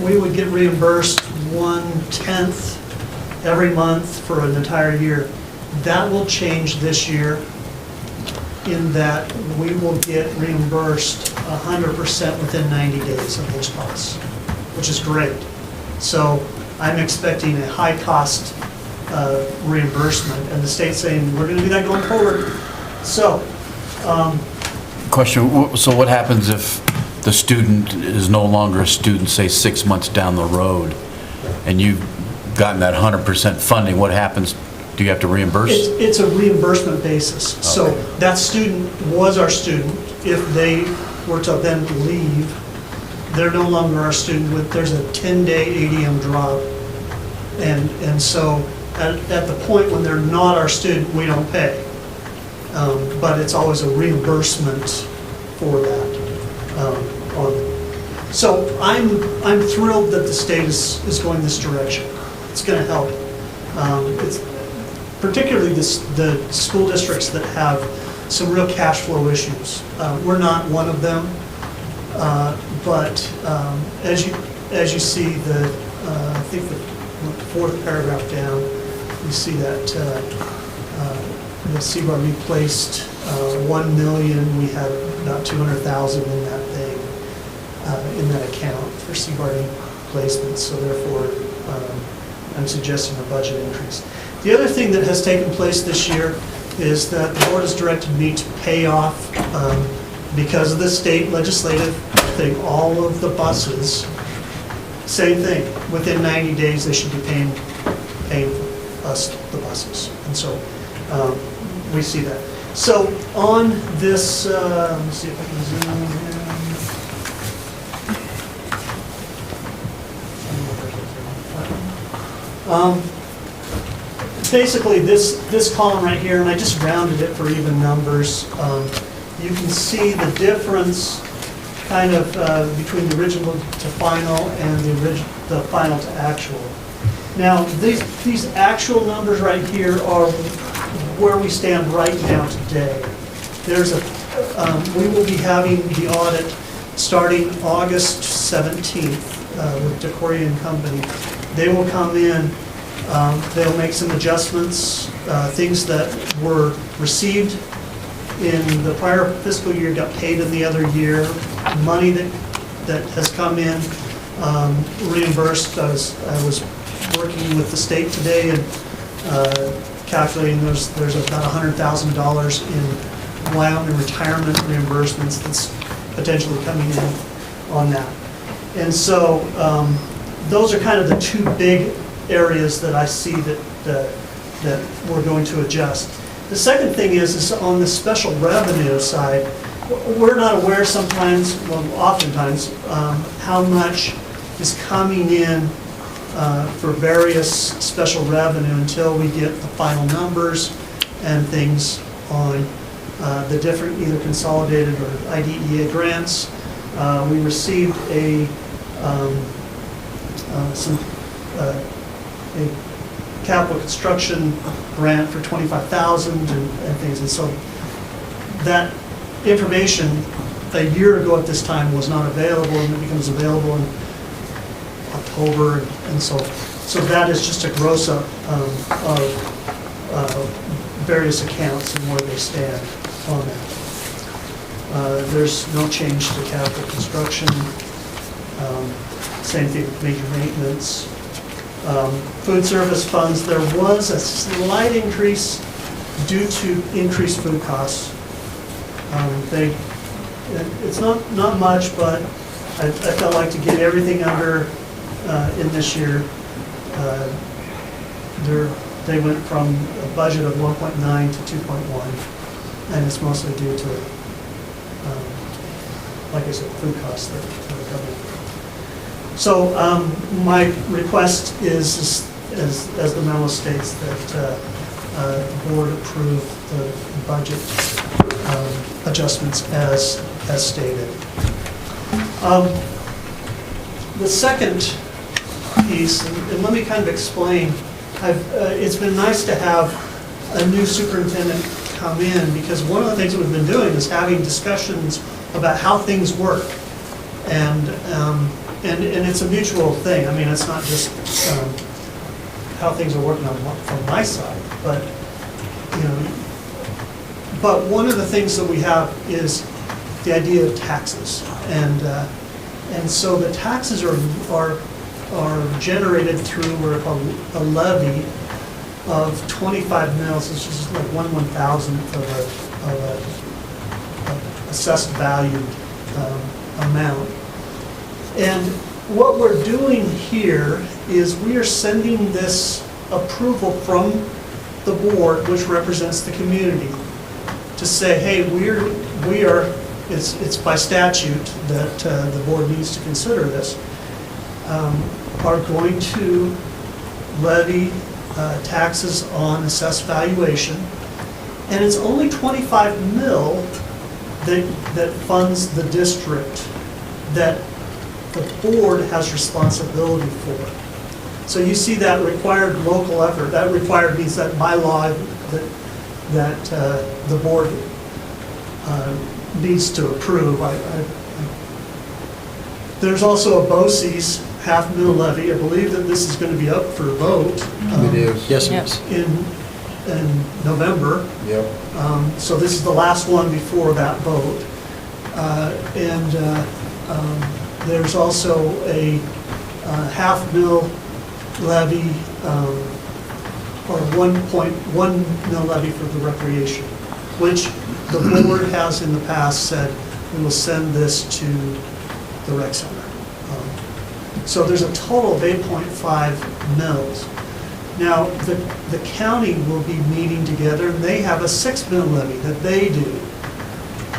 we would get reimbursed 1/10 every month for an entire year. That will change this year in that we will get reimbursed 100% within 90 days of those costs, which is great. So I'm expecting a high-cost reimbursement, and the state's saying, we're going to do that going forward. So, Question, so what happens if the student is no longer a student, say 6 months down the road, and you've gotten that 100% funding, what happens? Do you have to reimburse? It's a reimbursement basis. Okay. So that student was our student. If they were to then leave, they're no longer our student. There's a 10-day ADM drop. And so at the point when they're not our student, we don't pay. But it's always a reimbursement for that. So I'm thrilled that the state is going this direction. It's going to help. It's particularly the school districts that have some real cash flow issues. We're not one of them, but as you see I think the fourth paragraph down, you see that the CBAR replaced 1 million. We had about 200,000 in that thing, in that account for CBAR replacements. So therefore, I'm suggesting a budget increase. The other thing that has taken place this year is that the board has directed me to pay off, because of the state legislative thing, all of the buses. Same thing, within 90 days they should be paying us the buses. And so we see that. So on this, let me see if I can zoom in. Basically, this column right here, and I just rounded it for even numbers, you can see the difference kind of between the original to final and the final to actual. Now, these actual numbers right here are where we stand right now today. We will be having the audit starting August 17th with Decoria and Company. They will come in, they'll make some adjustments, things that were received in the prior fiscal year got paid in the other year, money that has come in, reimbursed. I was working with the state today and calculating there's about $100,000 in Wyoming retirement reimbursements that's potentially coming in on that. And so those are kind of the two big areas that I see that we're going to adjust. The second thing is on the special revenue side, we're not aware sometimes, well, oftentimes, how much is coming in for various special revenue until we get the final numbers and things on the different either consolidated or IDEA grants. We received a capital construction grant for $25,000 and things, and so that information a year ago at this time was not available, and it becomes available in October, and so that is just a gross up of various accounts and where they stand on that. There's no change to capital construction. Same thing with major maintenance. Food service funds, there was a slight increase due to increased food costs. It's not much, but I felt like to get everything under in this year, they went from a budget of 1.9 to 2.1, and it's mostly due to, like I said, food costs that are coming. So my request is, as the memo states, that the board approve the budget adjustments as stated. The second piece, and let me kind of explain, it's been nice to have a new superintendent come in, because one of the things that we've been doing is having discussions about how things work. And it's a mutual thing. I mean, it's not just how things are working from my side, but but one of the things that we have is the idea of taxes, and so the taxes are generated through what are called a levy of 25 mils, which is like 1/1000th of a assessed value amount. And what we're doing here is we are sending this approval from the board, which represents the community, to say, hey, we are. It's by statute that the board needs to consider this. Are going to levy taxes on assessed valuation, and it's only 25 mil that funds the district that the board has responsibility for. So you see that required local effort. That required means that by law that the board needs to approve. There's also a BOCES half-mil levy. I believe that this is going to be up for a vote. It is. Yes, it is. In November. Yep. So this is the last one before that vote. There's also a half-mil levy, or 1.1 mil levy for the recreation, which the board has in the past said we will send this to the rec center. So there's a total of 8.5 mils. Now, the county will be meeting together, and they have a 6 mil levy that they do,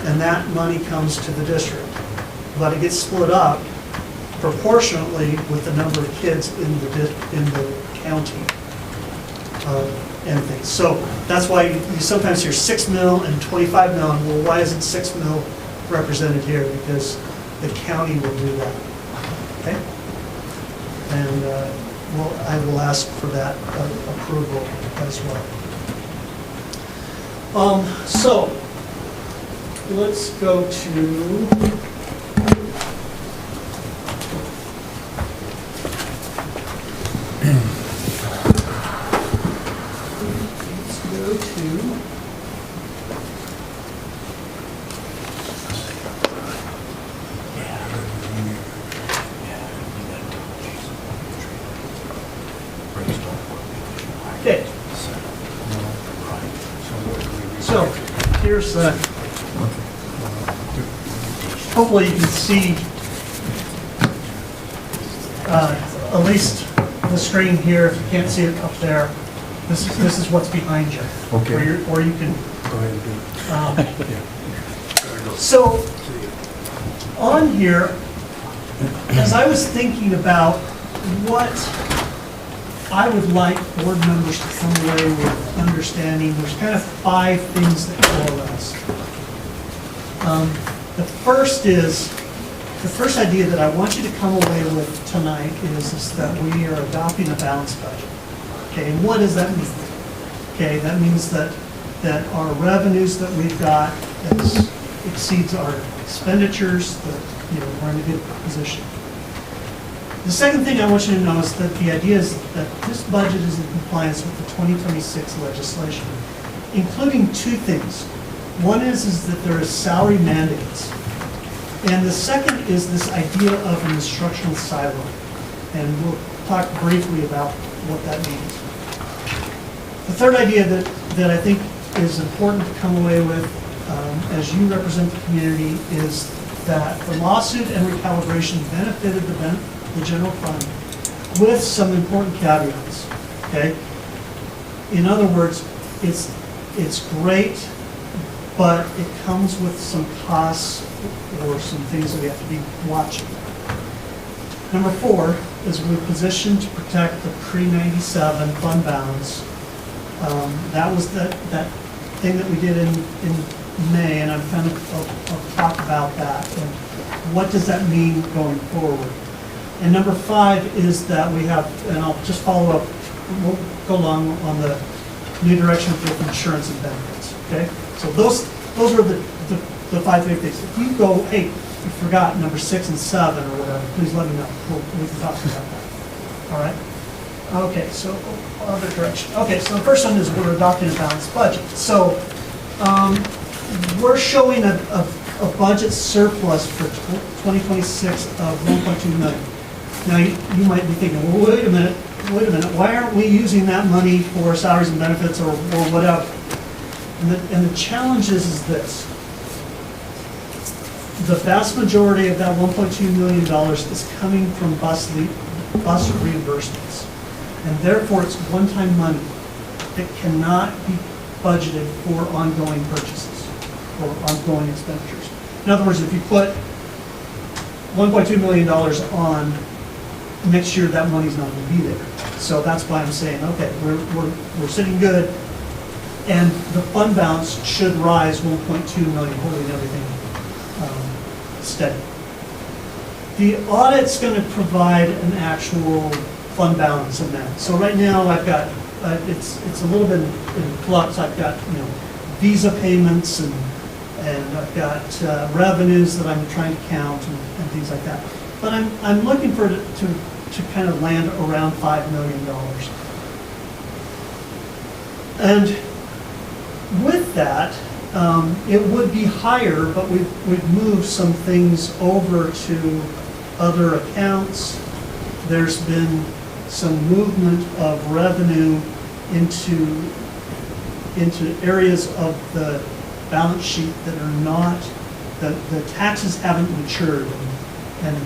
and that money comes to the district. But it gets split up proportionately with the number of kids in the county and things. So that's why you sometimes hear 6 mil and 25 mil, and well, why isn't 6 mil represented here? Because the county will do that. Okay? And I will ask for that approval as well. So let's go to Okay. So, here's hopefully you can see at least the screen here, if you can't see it up there. This is what's behind you. Okay. Or you can. Go ahead and do it. So, on here, as I was thinking about what I would like board members to come away with understanding, there's kind of 5 things that coalesce. The first idea that I want you to come away with tonight is that we are adopting a balanced budget. Okay, and what does that mean? Okay, that means that our revenues that we've got exceeds our expenditures, that, we're in a good position. The second thing I want you to know is that the idea is that this budget is in compliance with the 2026 legislation, including 2 things. One is that there is salary mandates. And the second is this idea of an instructional silo. And we'll talk briefly about what that means. The third idea that I think is important to come away with as you represent the community is that the lawsuit and recalibration benefited the general fund with some important caveats, okay? In other words, it's great, but it comes with some costs or some things that we have to be watching. Number 4 is we're positioned to protect the pre-97 fund balance. That was that thing that we did in May, and I'll talk about that and what does that mean going forward. And number 5 is that we have, and I'll just follow up, we'll go along on the new direction with insurance and benefits, okay? So those are the 5 big things. If you go, hey, you forgot number 6 and 7 or whatever, please let me know. We can talk about that. All right? Okay, so other direction. Okay, so the first one is we're adopting a balanced budget. So we're showing a budget surplus for 2026 of 1.2 million. Now, you might be thinking, well, wait a minute, why aren't we using that money for salaries and benefits or whatever? And the challenge is this. The vast majority of that $1.2 million is coming from bus reimbursements. And therefore, it's one-time money that cannot be budgeted for ongoing purchases or ongoing expenditures. In other words, if you put $1.2 million on, next year that money's not going to be there. So that's why I'm saying, okay, we're sitting good, and the fund balance should rise 1.2 million, holding everything steady. The audit's going to provide an actual fund balance amount. So right now I've got it's a little bit in flux. I've got visa payments and I've got revenues that I'm trying to count and things like that. But I'm looking for it to kind of land around $5 million. And with that, it would be higher, but we've moved some things over to other accounts. There's been some movement of revenue into areas of the balance sheet that are not, the taxes haven't matured, and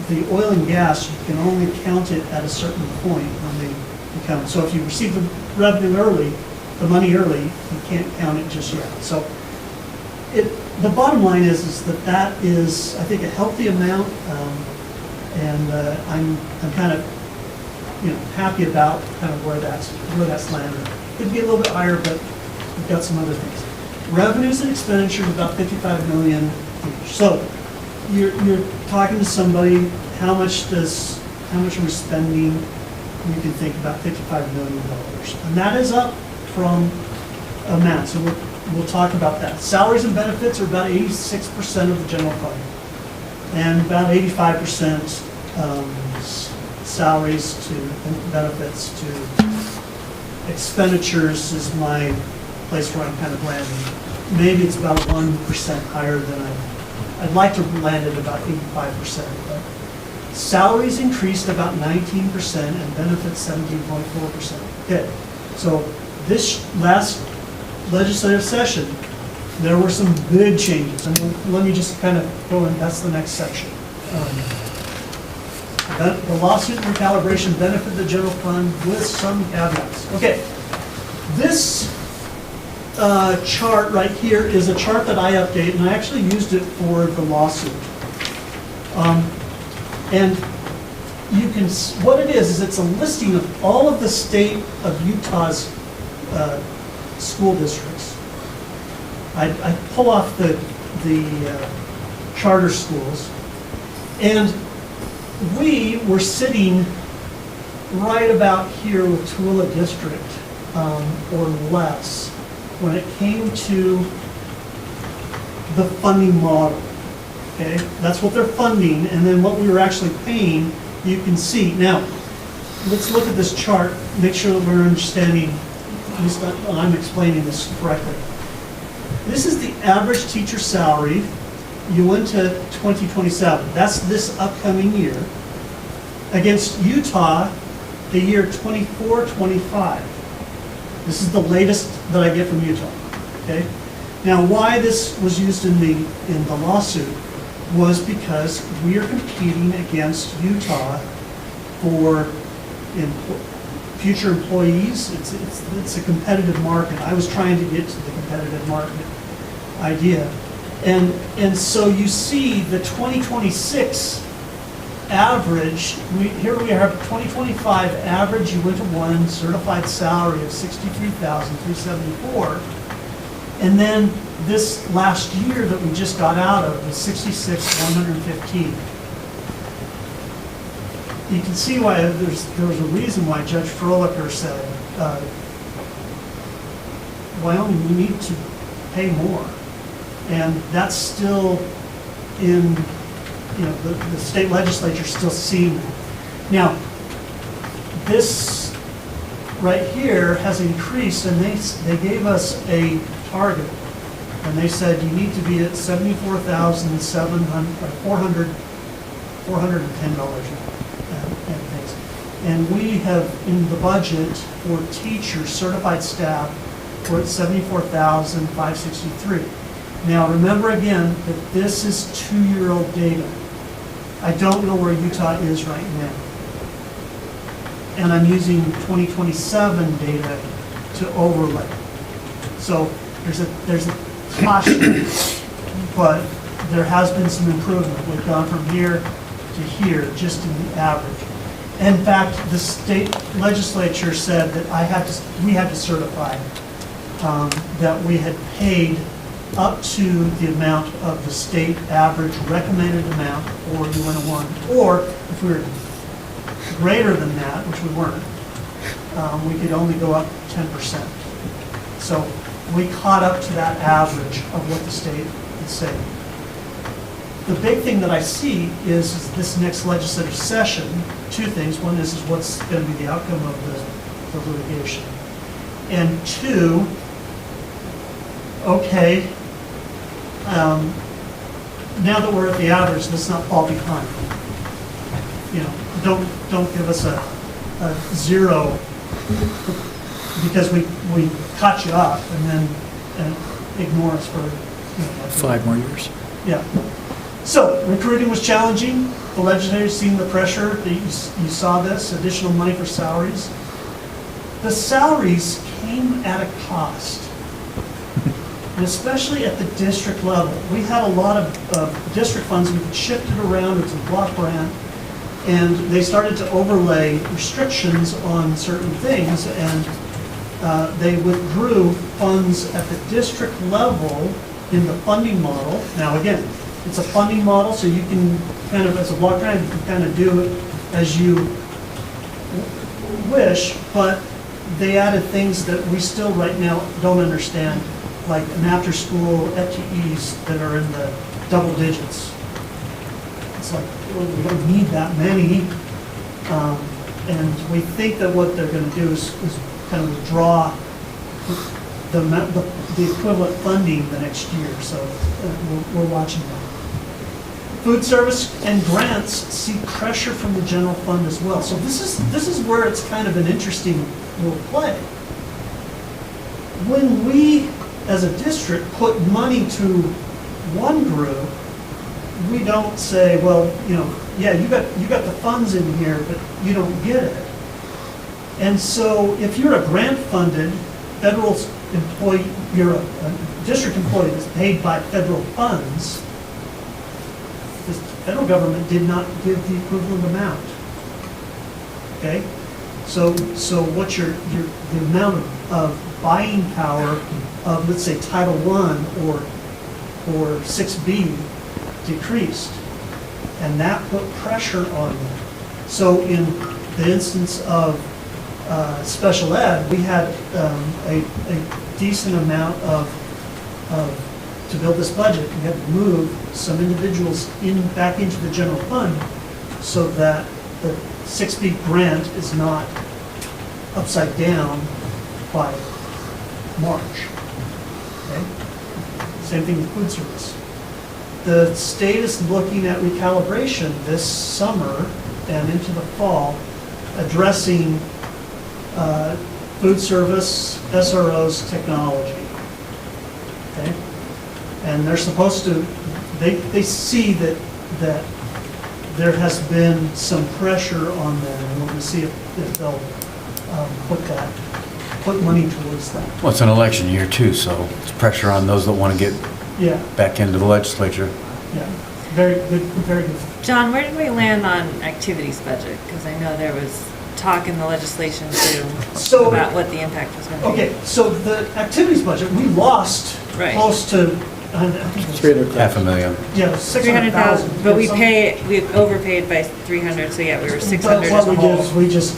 the oil and gas, you can only count it at a certain point when they count. So if you receive the revenue early, the money early, you can't count it just yet. So the bottom line is that is, I think, a healthy amount, and I'm kind of happy about kind of where that's landed. Could be a little bit higher, but we've got some other things. Revenues and expenditures about 55 million each. So you're talking to somebody, how much are we spending? You can think about $55 million, and that is up from amount. So we'll talk about that. Salaries and benefits are about 86% of the general fund, and about 85% salaries to and benefits to expenditures is my place where I'm kind of landing. Maybe it's about 1% higher than I'd like to land at about 85%. But Salaries increased about 19% and benefits 17.4%. Okay, so this last legislative session, there were some big changes. And let me just kind of go in, that's the next section. The lawsuit recalibration benefited the general fund with some caveats. Okay, this chart right here is a chart that I update, and I actually used it for the lawsuit. And you can, what it is it's a listing of all of the state of Utah's school districts. I pull off the charter schools, and we were sitting right about here with Tooele District, or less, when it came to the funding model. Okay, that's what they're funding, and then what we were actually paying, you can see. Now, let's look at this chart, make sure that we're understanding, at least I'm explaining this correctly. This is the average teacher salary. You went to 2027, that's this upcoming year, against Utah, the year 24-25. This is the latest that I get from Utah, okay? Now, why this was used in the lawsuit was because we are competing against Utah for future employees. It's a competitive market. I was trying to get to the competitive market idea. And so you see the 2026 average, here we have 2025 average, you went to one certified salary of $63,374. And then this last year that we just got out of was $66,115. You can see why there was a reason why Judge Froelicher said, Wyoming, you need to pay more. And that's still in, the state legislature still seeing that. Now, this right here has increased, and they gave us a target, and they said you need to be at $74,410 and things. And we have in the budget for teachers, certified staff, we're at $74,563. Now remember again that this is 2-year-old data. I don't know where Utah is right now. And I'm using 2027 data to overlay. So there's a caution, but there has been some improvement. We've gone from here to here, just in the average. In fact, the state legislature said that we had to certify that we had paid up to the amount of the state average recommended amount for UN1, or if we were greater than that, which we weren't, we could only go up 10%. So we caught up to that average of what the state is saying. The big thing that I see is this next legislative session, two things. One is what's going to be the outcome of the litigation. And two, okay, now that we're at the average, let's not fall behind. Don't give us a zero because we caught you up and then ignore us for 5 more years. Yeah. So recruiting was challenging. The legislators seen the pressure. You saw this additional money for salaries. The salaries came at a cost. And especially at the district level. We had a lot of district funds we could shift it around. It's a block grant. And they started to overlay restrictions on certain things, and they withdrew funds at the district level in the funding model. Now again, it's a funding model, so you can kind of, as a block grant, you can kind of do it as you wish, but they added things that we still right now don't understand, like an after-school FTEs that are in the double digits. It's like, well, we don't need that many. And we think that what they're going to do is kind of withdraw the equivalent funding the next year. So we're watching that. Food service and grants see pressure from the general fund as well. So this is where it's kind of an interesting little play. When we, as a district, put money to one group, we don't say, well, you know, yeah, you got the funds in here, but you don't get it. And so if you're a grant-funded federal employee, you're a district employee that's paid by federal funds, the federal government did not give the equivalent amount. Okay? So what's the amount of buying power of, let's say, Title I or 6B decreased? And that put pressure on them. So in the instance of special ed, we had a decent amount of to build this budget. We had to move some individuals back into the general fund so that the 6B grant is not upside down by March. Okay? Same thing with food service. The state is looking at recalibration this summer and into the fall, addressing food service, SROs, technology. Okay? And they're supposed to, they see that there has been some pressure on them, and we're going to see if they'll put money towards that. Well, it's an election year too, so it's pressure on those that want to get Yeah, back into the legislature. yeah, very good, very good. John, where did we land on activities budget? Because I know there was talk in the legislation too So- about what the impact was going to be. Okay, so the activities budget, we lost Right. close to, I think it was, $500,000. yeah, 600,000. 300,000, but we overpaid by 300, so yeah, we were 600 But as what a we whole. did is we just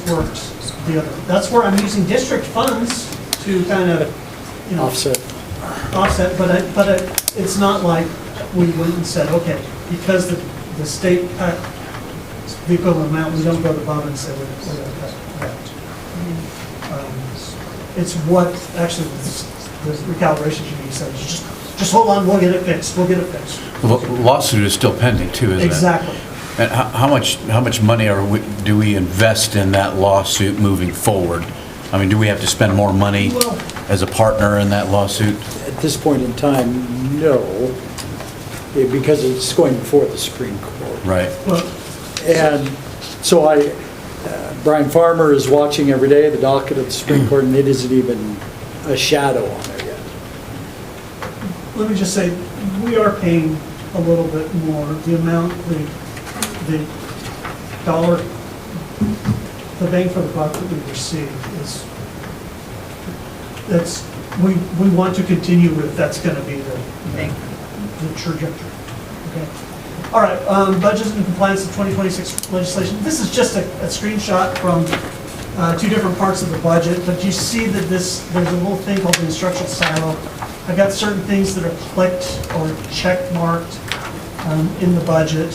Yeah. worked the other. That's where I'm using district funds to kind of, you know, Offset. but it's not like we went and said, okay, because the state cut the equivalent amount, we don't go to the bottom and say we're going to cut that. It's what actually the recalibration should be said, just hold on, we'll get it fixed, The lawsuit is still pending too, isn't it? Exactly. And how much money do we invest in that lawsuit moving forward? I mean, do we have to spend more money Well- as a partner in that lawsuit? At this point in time, no, because it's going before the Supreme Court. Right. Well, And so Brian Farmer is watching every day the docket of the Supreme Court, and it isn't even a shadow on there yet. let me just say, we are paying a little bit more. The amount, the dollar, the bang for the buck that we receive is, we want to continue with, that's going to be the trajectory. Okay. All right, budget and compliance of 2026 legislation. This is just a screenshot from two different parts of the budget, but you see that there's a little thing called the instructional silo. I've got certain things that are clicked or check marked in the budget.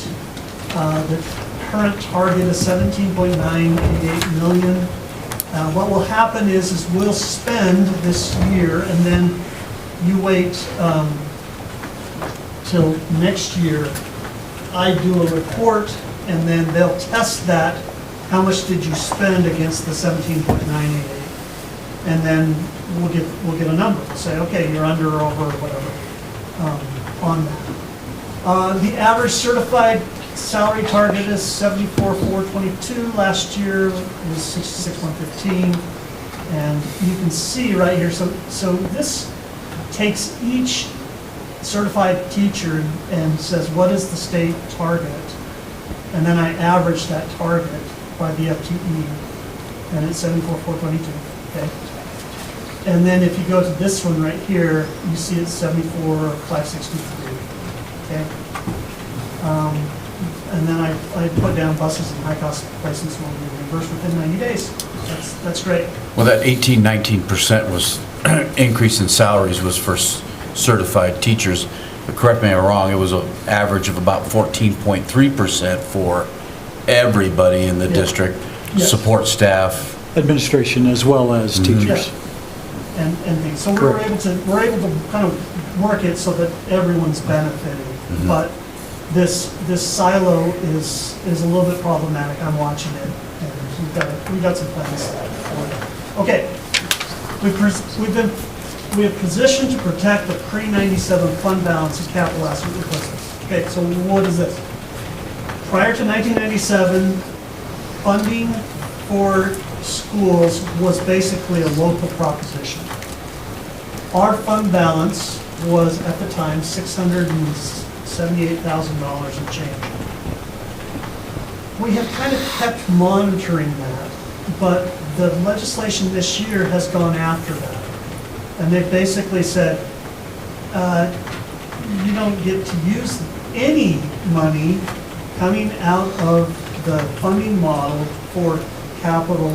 The current target is 17.988 million. What will happen is we'll spend this year, and then you wait till next year. I do a report, and then they'll test that. How much did you spend against the 17.988? And then we'll get a number. We'll say, okay, you're under or over, or whatever, on that. The average certified salary target is 74,422. Last year was 66,115. And you can see right here, so this takes each certified teacher and says, what is the state target? And then I average that target by the FTE, and it's 74,422, okay? And then if you go to this one right here, you see it's 74,563, okay? And then I put down buses and high-cost placements will be reimbursed within 90 days. That's great. Well, that 19% was increase in salaries was for certified teachers. But correct me if I'm wrong, it was an average of about 14.3% for everybody in the district, Yes. support staff. Administration as well as teachers. And things. So we're able to kind of work it so that everyone's benefiting. But this silo is a little bit problematic. I'm watching it, and we've got some plans for it. Okay, we have positioned to protect the pre-97 fund balance and capital asset replacement. Okay, so what is this? Prior to 1997, funding for schools was basically a local proposition. Our fund balance was at the time $678,000 and change. We have kind of kept monitoring that, but the legislation this year has gone after that. And they've basically said, you don't get to use any money coming out of the funding model for capital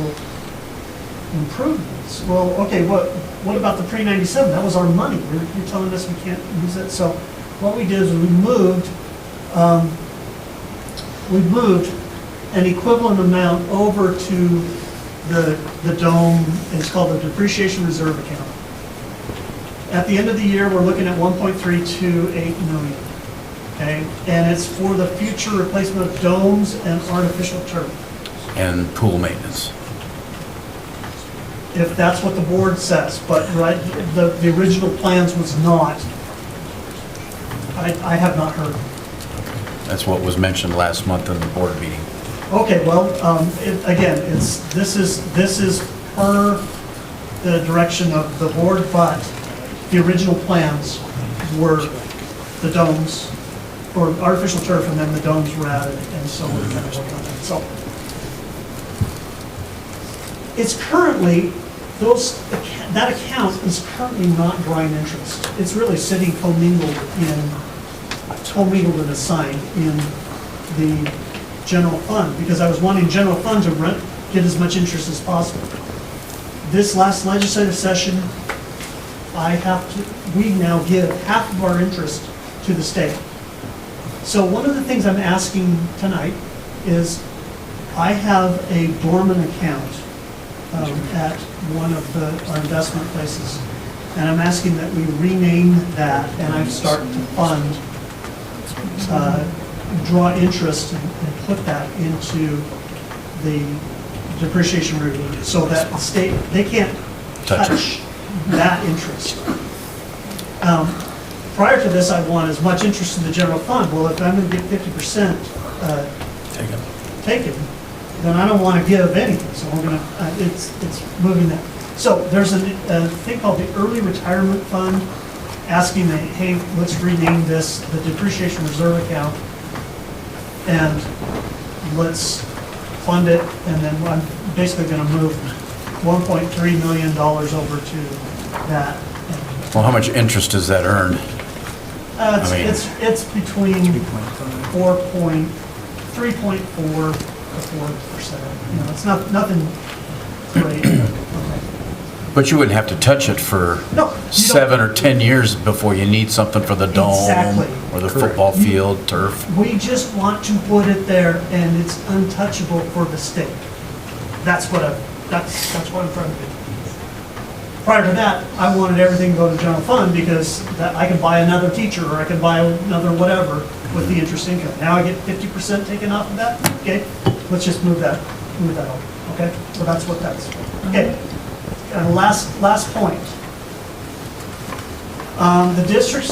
improvements. Well, okay, what about the pre-97? That was our money. You're telling us we can't use it. So what we did is we moved an equivalent amount over to the dome. It's called the depreciation reserve account. At the end of the year, we're looking at 1.328 million. Okay, and it's for the future replacement of domes and artificial turf. And pool maintenance. If that's what the board says, but right, the original plans was not. I have not heard. That's what was mentioned last month in the board meeting. Okay, well, this is per the direction of the board, but the original plans were the domes, or artificial turf, and then the domes were added, and so we're kind of working on that. So it's currently, that account is currently not drawing interest. It's really sitting commingled and assigned in the general fund, because I was wanting general fund to get as much interest as possible. This last legislative session, we now give half of our interest to the state. So one of the things I'm asking tonight is, I have a dormant account at one of our investment places, and I'm asking that we rename that, and I start to fund, draw interest and put that into the depreciation review, so that the state, they can't touch that interest. Prior to this, I want as much interest in the general fund. Well, if I'm going to get 50% taken, then I don't want to give anything. So we're going to, it's moving that. So there's a thing called the early retirement fund, asking that, hey, let's rename this the depreciation reserve account, and let's fund it, and then I'm basically going to move $1.3 million over to that. Well, how much interest does that earn? It's between 3.4 to 4%. It's nothing great. But you wouldn't have to touch it for 7 or 10 years before you need something for the dome. Exactly. Or the football field, turf. We just want to put it there, and it's untouchable for the state. That's what I'm trying to do. Prior to that, I wanted everything to go to general fund, because I could buy another teacher, or I could buy another whatever with the interest income. Now I get 50% taken off of that. Okay, let's just move that over. Okay, so that's what that's for. Okay, and last point. The district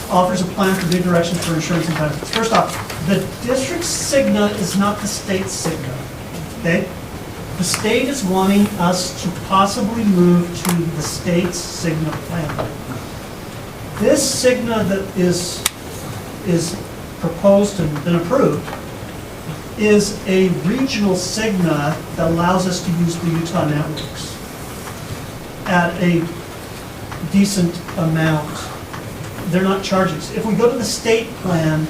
offers a plan for new directions for insurance and benefits. First off, the district's Cigna is not the state's Cigna. Okay. The state is wanting us to possibly move to the state's Cigna plan. This Cigna that is proposed and been approved is a regional Cigna that allows us to use the Utah networks at a decent amount. They're not charging us. If we go to the state plan,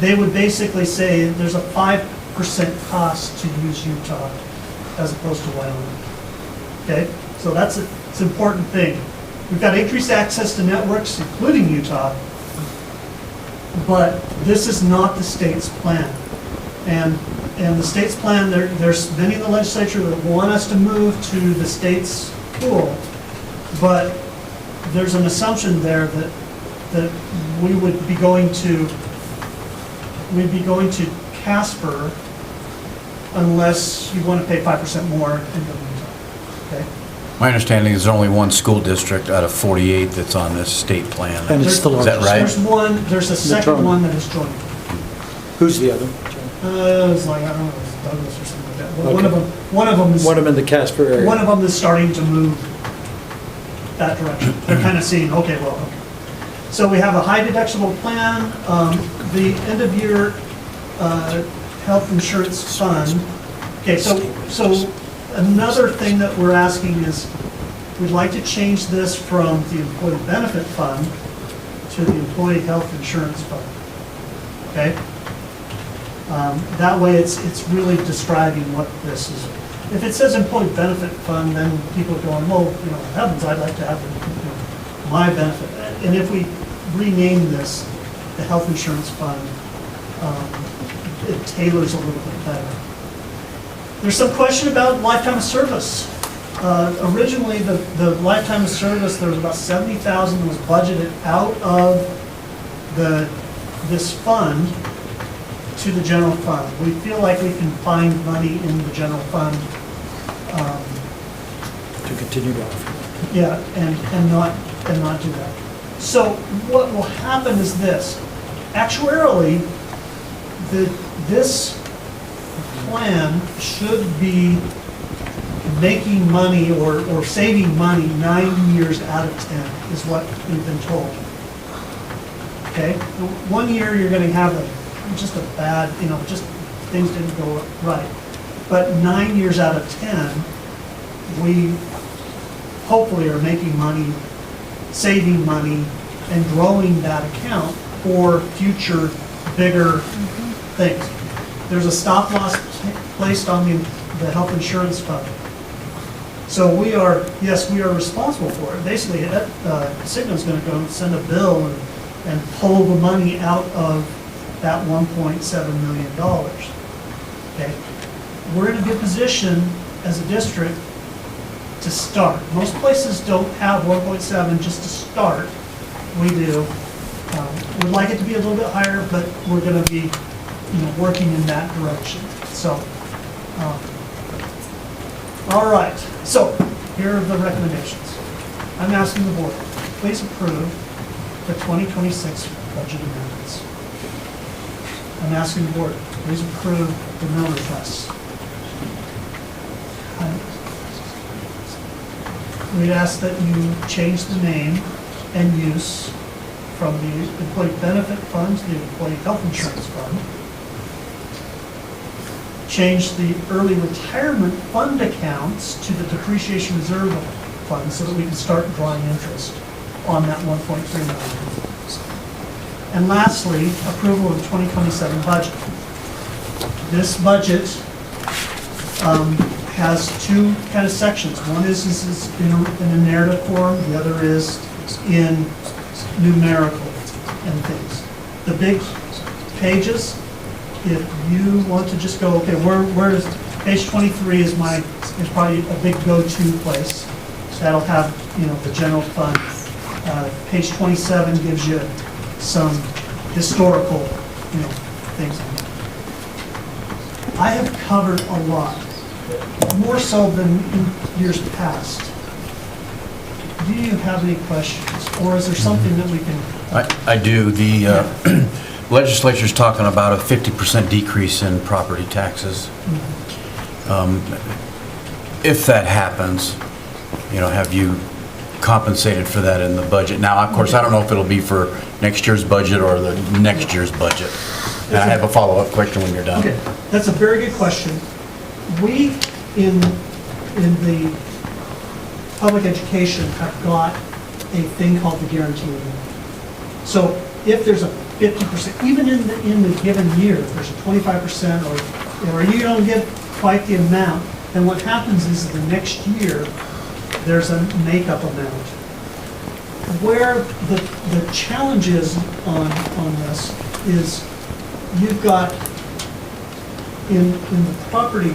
they would basically say there's a 5% cost to use Utah as opposed to Wyoming. Okay, so it's an important thing. We've got increased access to networks, including Utah, but this is not the state's plan. And the state's plan, there's many in the legislature that want us to move to the state's pool, but there's an assumption there that we would be going to we'd be going to Casper unless you want to pay 5% more in the meantime, okay? My understanding is there's only one school district out of 48 that's on this state plan. And it's the Is that largest. right? There's a second one that is joining. Who's the other? It's like, I don't know, it's Douglas or something like that. But Okay. one of them is. One of them in the Casper area. One of them is starting to move that direction. They're kind of seeing, okay, well, okay. So we have a high deductible plan, the end of year health insurance fund. Okay, so another thing that we're asking is, we'd like to change this from the employee benefit fund to the employee health insurance fund. Okay? That way it's really describing what this is. If it says employee benefit fund, then people are going, well, heavens, I'd like to have my benefit. And if we rename this the health insurance fund, it tailors a little bit better. There's some question about lifetime of service. Originally, the lifetime of service, there was about $70,000 that was budgeted out of this fund to the general fund. We feel like we can find money in the general fund. To continue to offer. Yeah, and not do that. So what will happen is this. Actuarially, this plan should be making money or saving money 9 years out of 10 is what we've been told. Okay? 1 year you're going to have just a bad, just things didn't go right. But 9 years out of 10, we hopefully are making money, saving money, and growing that account for future bigger things. There's a stop loss placed on the health insurance fund. So we are responsible for it. Basically, Cigna's going to go and send a bill and pull the money out of that $1.7 million. Okay? We're in a good position as a district to start. Most places don't have 1.7 just to start. We do. We'd like it to be a little bit higher, but we're going to be, working in that direction. So, all right. So, here are the recommendations. I'm asking the board, please approve the 2026 budget amendments. I'm asking the board, please approve the mill requests. We'd ask that you change the name and use from the employee benefit fund to the employee health insurance fund. Change the early retirement fund accounts to the depreciation reserve fund so that we can start drawing interest on that 1.3 million. And lastly, approval of the 2027 budget. This budget has two kind of sections. One is in a narrative form, the other is in numerical and things. The big pages, if you want to just go, okay, where is page 23 is probably a big go-to place. That'll have the general fund. Page 27 gives you some historical things on it. I have covered a lot, more so than in years past. Do you have any questions, or is there something that we can? I do. The legislature's talking about a 50% decrease in property taxes. If that happens, have you compensated for that in the budget? Now, of course, I don't know if it'll be for next year's budget or the next year's budget. And I have a follow-up question when you're done. Okay, that's a very good question. We, in the public education, have got a thing called the guarantee limit. So if there's a 50%, even in the given year, if there's a 25% or you don't get quite the amount, then what happens is the next year, there's a makeup amount. Where the challenge is on this is you've got in the property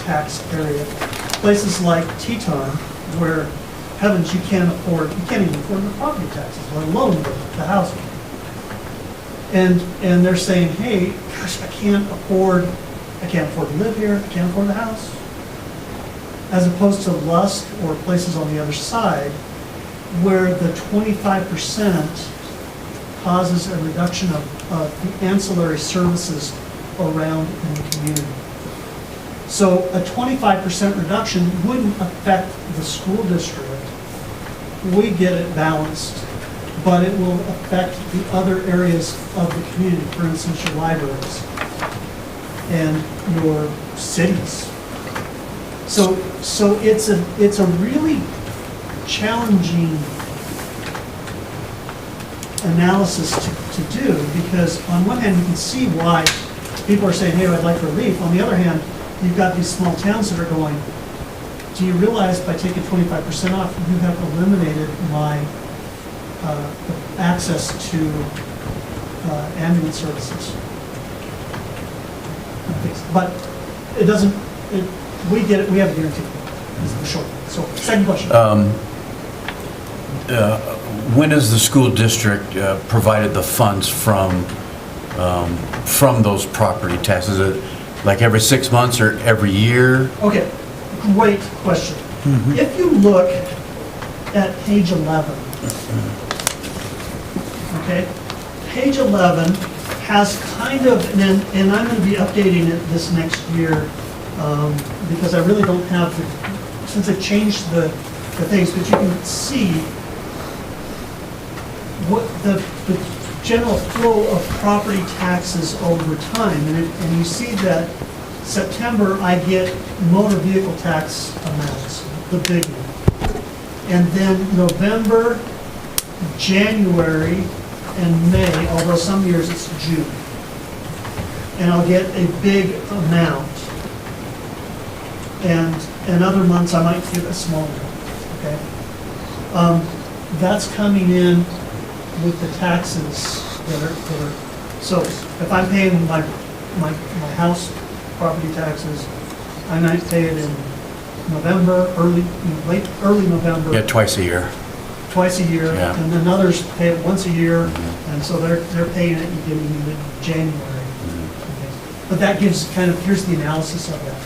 tax area, places like Teton, where heavens, you can't even afford the property taxes, let alone the housing. And they're saying, hey, gosh, I can't afford to live here, I can't afford the house. As opposed to Lusk or places on the other side, where the 25% causes a reduction of the ancillary services around in the community. So a 25% reduction wouldn't affect the school district. We get it balanced, but it will affect the other areas of the community, for instance, your libraries and your cities. So it's a really challenging analysis to do, because on one hand you can see why people are saying, hey, I'd like relief. On the other hand, you've got these small towns that are going, do you realize by taking 25% off, you have eliminated my access to ambulance services? But it doesn't, we get it, we have a guarantee, is the short one. So, second question. When has the school district provided the funds from those property taxes? Is it like every 6 months or every year? Okay, great question. If you look at page 11, okay, page 11 has kind of, and I'm going to be updating it this next year because I really don't have the, since I've changed the things, but you can see what the general flow of property taxes over time, and you see that September I get motor vehicle tax amounts, the big one, and then November, January, and May, although some years it's June, and I'll get a big amount, and other months I might get a small amount. Okay, that's coming in with the taxes that are, so if I'm paying my house property taxes, I might pay it in November, early November. Yeah, twice a year. Twice a year, Yeah. and then others pay it once a year, and so they're paying it beginning in January. Okay. But that gives kind of, here's the analysis of that.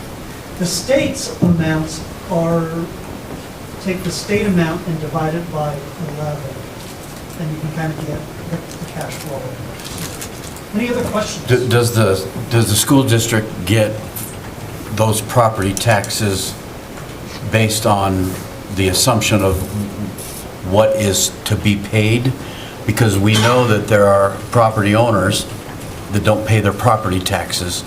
The state's amounts are, take the state amount and divide it by 11. And you can kind of get the cash flow. Any other questions? Does the school district get those property taxes based on the assumption of what is to be paid? Because we know that there are property owners that don't pay their property taxes.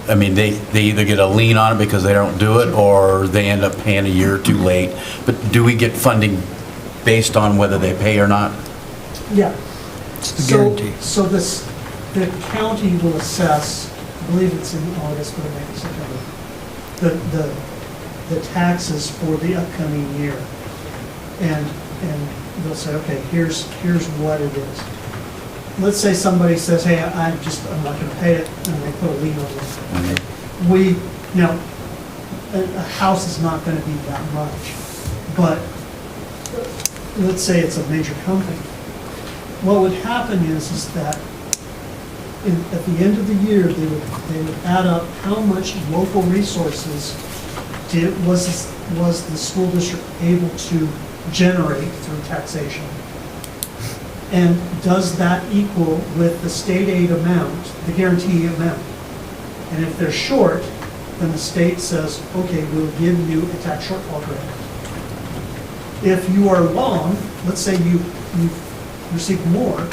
I mean, they either get a lien on it because they don't do it, or they end up paying a year too late. But do we get funding based on whether they pay or not? Yeah. It's the guarantee. So the county will assess, I believe it's in August, but it may be September, the taxes for the upcoming year. And they'll say, okay, here's what it is. Let's say somebody says, hey, I'm not going to pay it, and they put a lien on it. Now, a house is not going to be that much, but let's say it's a major company. What would happen is that at the end of the year, they would add up how much local resources was the school district able to generate through taxation. And does that equal with the state aid amount, the guarantee amount? And if they're short, then the state says, okay, we'll give you a tax shortfall grant. If you are long, let's say you received more,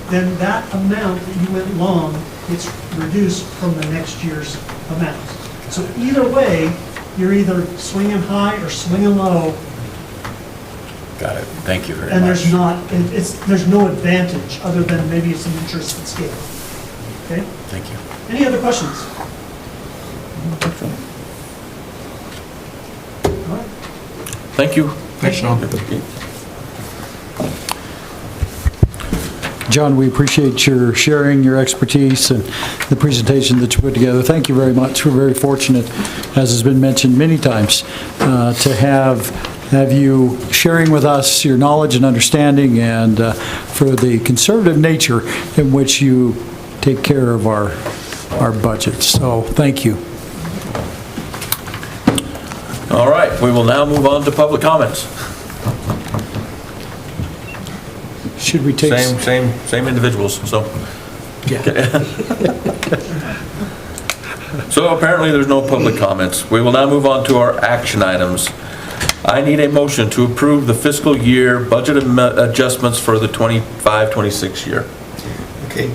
then that amount that you went long gets reduced from the next year's amount. So either way, you're either swinging high or swinging low. Got it. Thank you very And much. there's no advantage other than maybe some interest at scale. Okay? Thank you. Any other questions? All right. Thank you. Thanks, Sean. John, we appreciate your sharing your expertise and the presentation that you put together. Thank you very much. We're very fortunate, as has been mentioned many times, to have have you sharing with us your knowledge and understanding, and for the conservative nature in which you take care of our budget. So thank you. All right, we will now move on to public comments. Should we take... Same individuals, so. Yeah. So apparently there's no public comments. We will now move on to our action items. I need a motion to approve the fiscal year budget adjustments for the 25-26 year. Okay,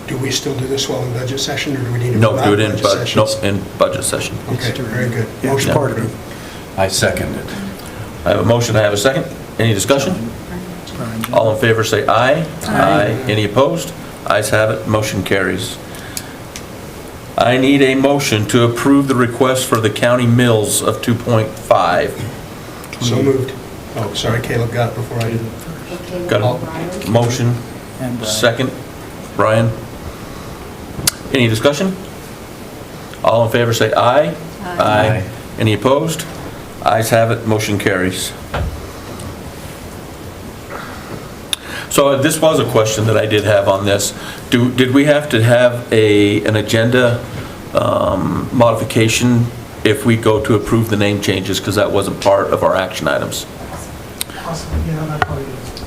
do we still do this while in budget session, or do we need to? No, move do out it in, budget sessions? no, in budget session. Okay, very good. Yeah, it's Motion part of it. approved. I second it. I have a motion, I have a second. Any discussion? All in favor say aye. Aye. Any opposed? Ayes have it, motion carries. I need a motion to approve the request for the county mills of 2.5. So moved. Oh, sorry, Caleb got it before I did. Okay, Got Brian? a motion, second. Brian? Any discussion? All in favor say aye. Aye. Any opposed? Ayes have it, motion carries. So this was a question that I did have on this. Did we have to have an agenda modification if we go to approve the name changes, because that wasn't part of our action items? Possibly, yeah, that probably is.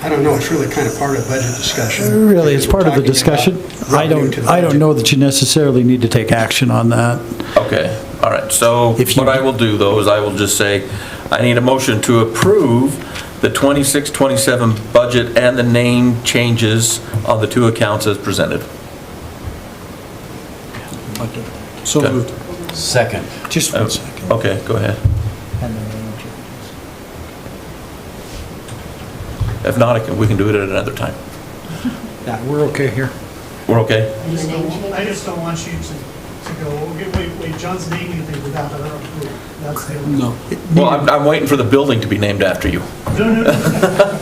I don't know, it's really kind of part of budget discussion. Really, it's part of the discussion. I revenue to the don't budget. know that you necessarily need to take action on that. Okay, all right. So If you- what I will do, though, is I will just say, I need a motion to approve the 26-27 budget and the name changes on the two accounts as presented. So Okay. moved. Second. Just 1 second. Okay, go ahead. If not, we can do it at another time. Yeah, we're okay here. We're okay? I just don't want you to go, okay, wait, John's naming things without our approval. That's the only. No. Well, I'm waiting for the building to be named after you. No.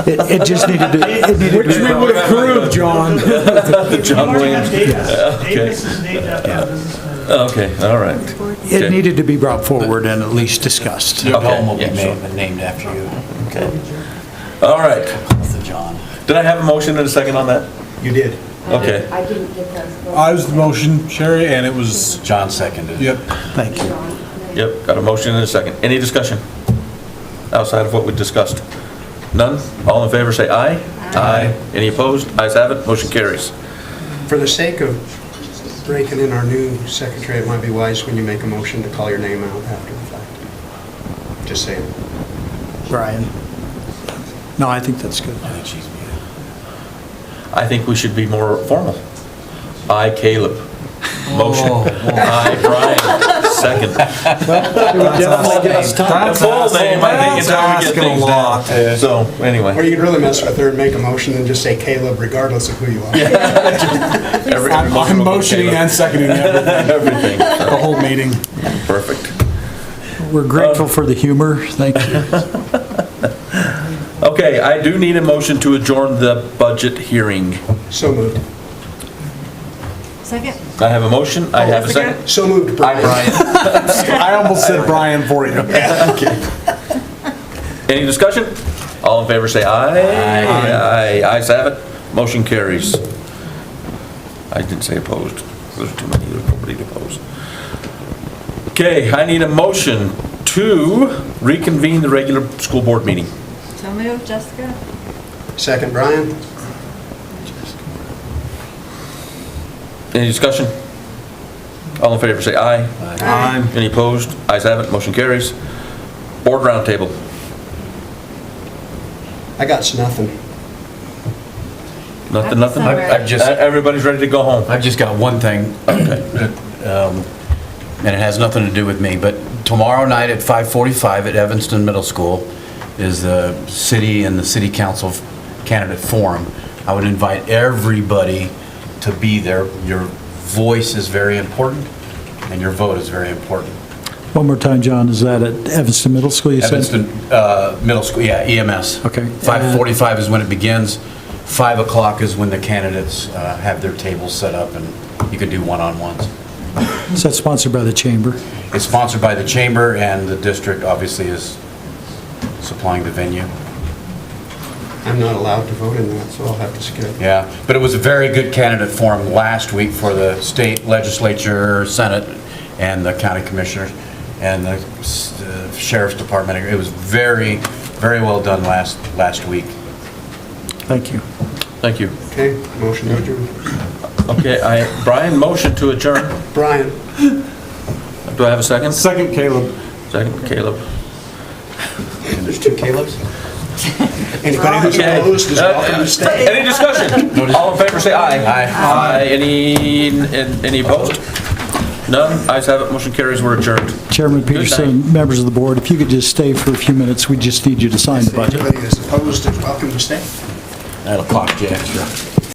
It just needed to, it needed to be... would approve, John. The John We already have Williams. Davis. Okay. Davis is named after our businessman. Okay, all right. It needed to be brought forward and at least discussed. Your Okay, home will be yeah, sure. named after you. Okay. All right. That's the John. Did I have a motion and a second on that? You did. Okay. I didn't get those. I was the motion, Sherry, and it was, John seconded. yep. Thank you. Yep, got a motion and a second. Any discussion outside of what we discussed? None? All in favor say aye. Aye. Any opposed? Ayes have it, motion carries. For the sake of breaking in our new secretary, it might be wise when you make a motion to call your name out after the fact. Just saying. Brian. No, I think that's good. I think she's muted. I think we should be more formal. I, Caleb. Motion. I, Brian. Second. It would definitely get us time. The full name, I think, is how we get things down. So, Or anyway. you could really mess with her and make a motion and just say Caleb regardless of who you are. I'm motioning and seconding everything, everything. the whole meeting. Perfect. We're grateful for the humor. Thank you. Okay, I do need a motion to adjourn the budget hearing. So moved. Second? I have a motion, I have a second. So moved, Hi, Brian. Brian. I almost said Brian for you. Any discussion? All in favor say aye. Aye. Ayes have it. Motion carries. I didn't say opposed. There's too many, there's nobody to oppose. Okay, I need a motion to reconvene the regular school board meeting. So moved, Jessica? Second, Brian. Any discussion? All in favor say aye. Aye. Any opposed? Ayes have it. Motion carries. Board roundtable. I got nothing. Nothing? I've just- Everybody's ready to go home. I've just got one thing, and it has nothing to do with me, but tomorrow night at 5:45 at Evanston Middle School is the city and the city council candidate forum. I would invite everybody to be there. Your voice is very important, and your vote is very important. One more time, John, is that at Evanston Middle School, you said? Evanston Middle School, yeah, EMS. Okay. 5:45 is when it begins. 5 o'clock is when the candidates have their tables set up, and you can do one-on-ones. Is that sponsored by the chamber? It's sponsored by the chamber, and the district obviously is supplying the venue. I'm not allowed to vote in that, so I'll have to skip. Yeah, but it was a very good candidate forum last week for the state legislature, senate, and the county commissioners, and the sheriff's department. It was very, very well done last week. Thank you. Thank you. Okay, motion to adjourn. Okay, Brian, motion to adjourn. Brian? Do I have a second? Second, Caleb. Second, Caleb. And there's two Calebs? Anybody who's opposed is welcome to stay. Any discussion? All in favor, say aye. Aye. Any opposed? None. Ayes have it. Motion carries. We're adjourned. Chairman Peterson, members of the board, if you could just stay for a few minutes, we just need you to sign the budget. Anybody that's opposed is welcome to stay. That'll cost you extra.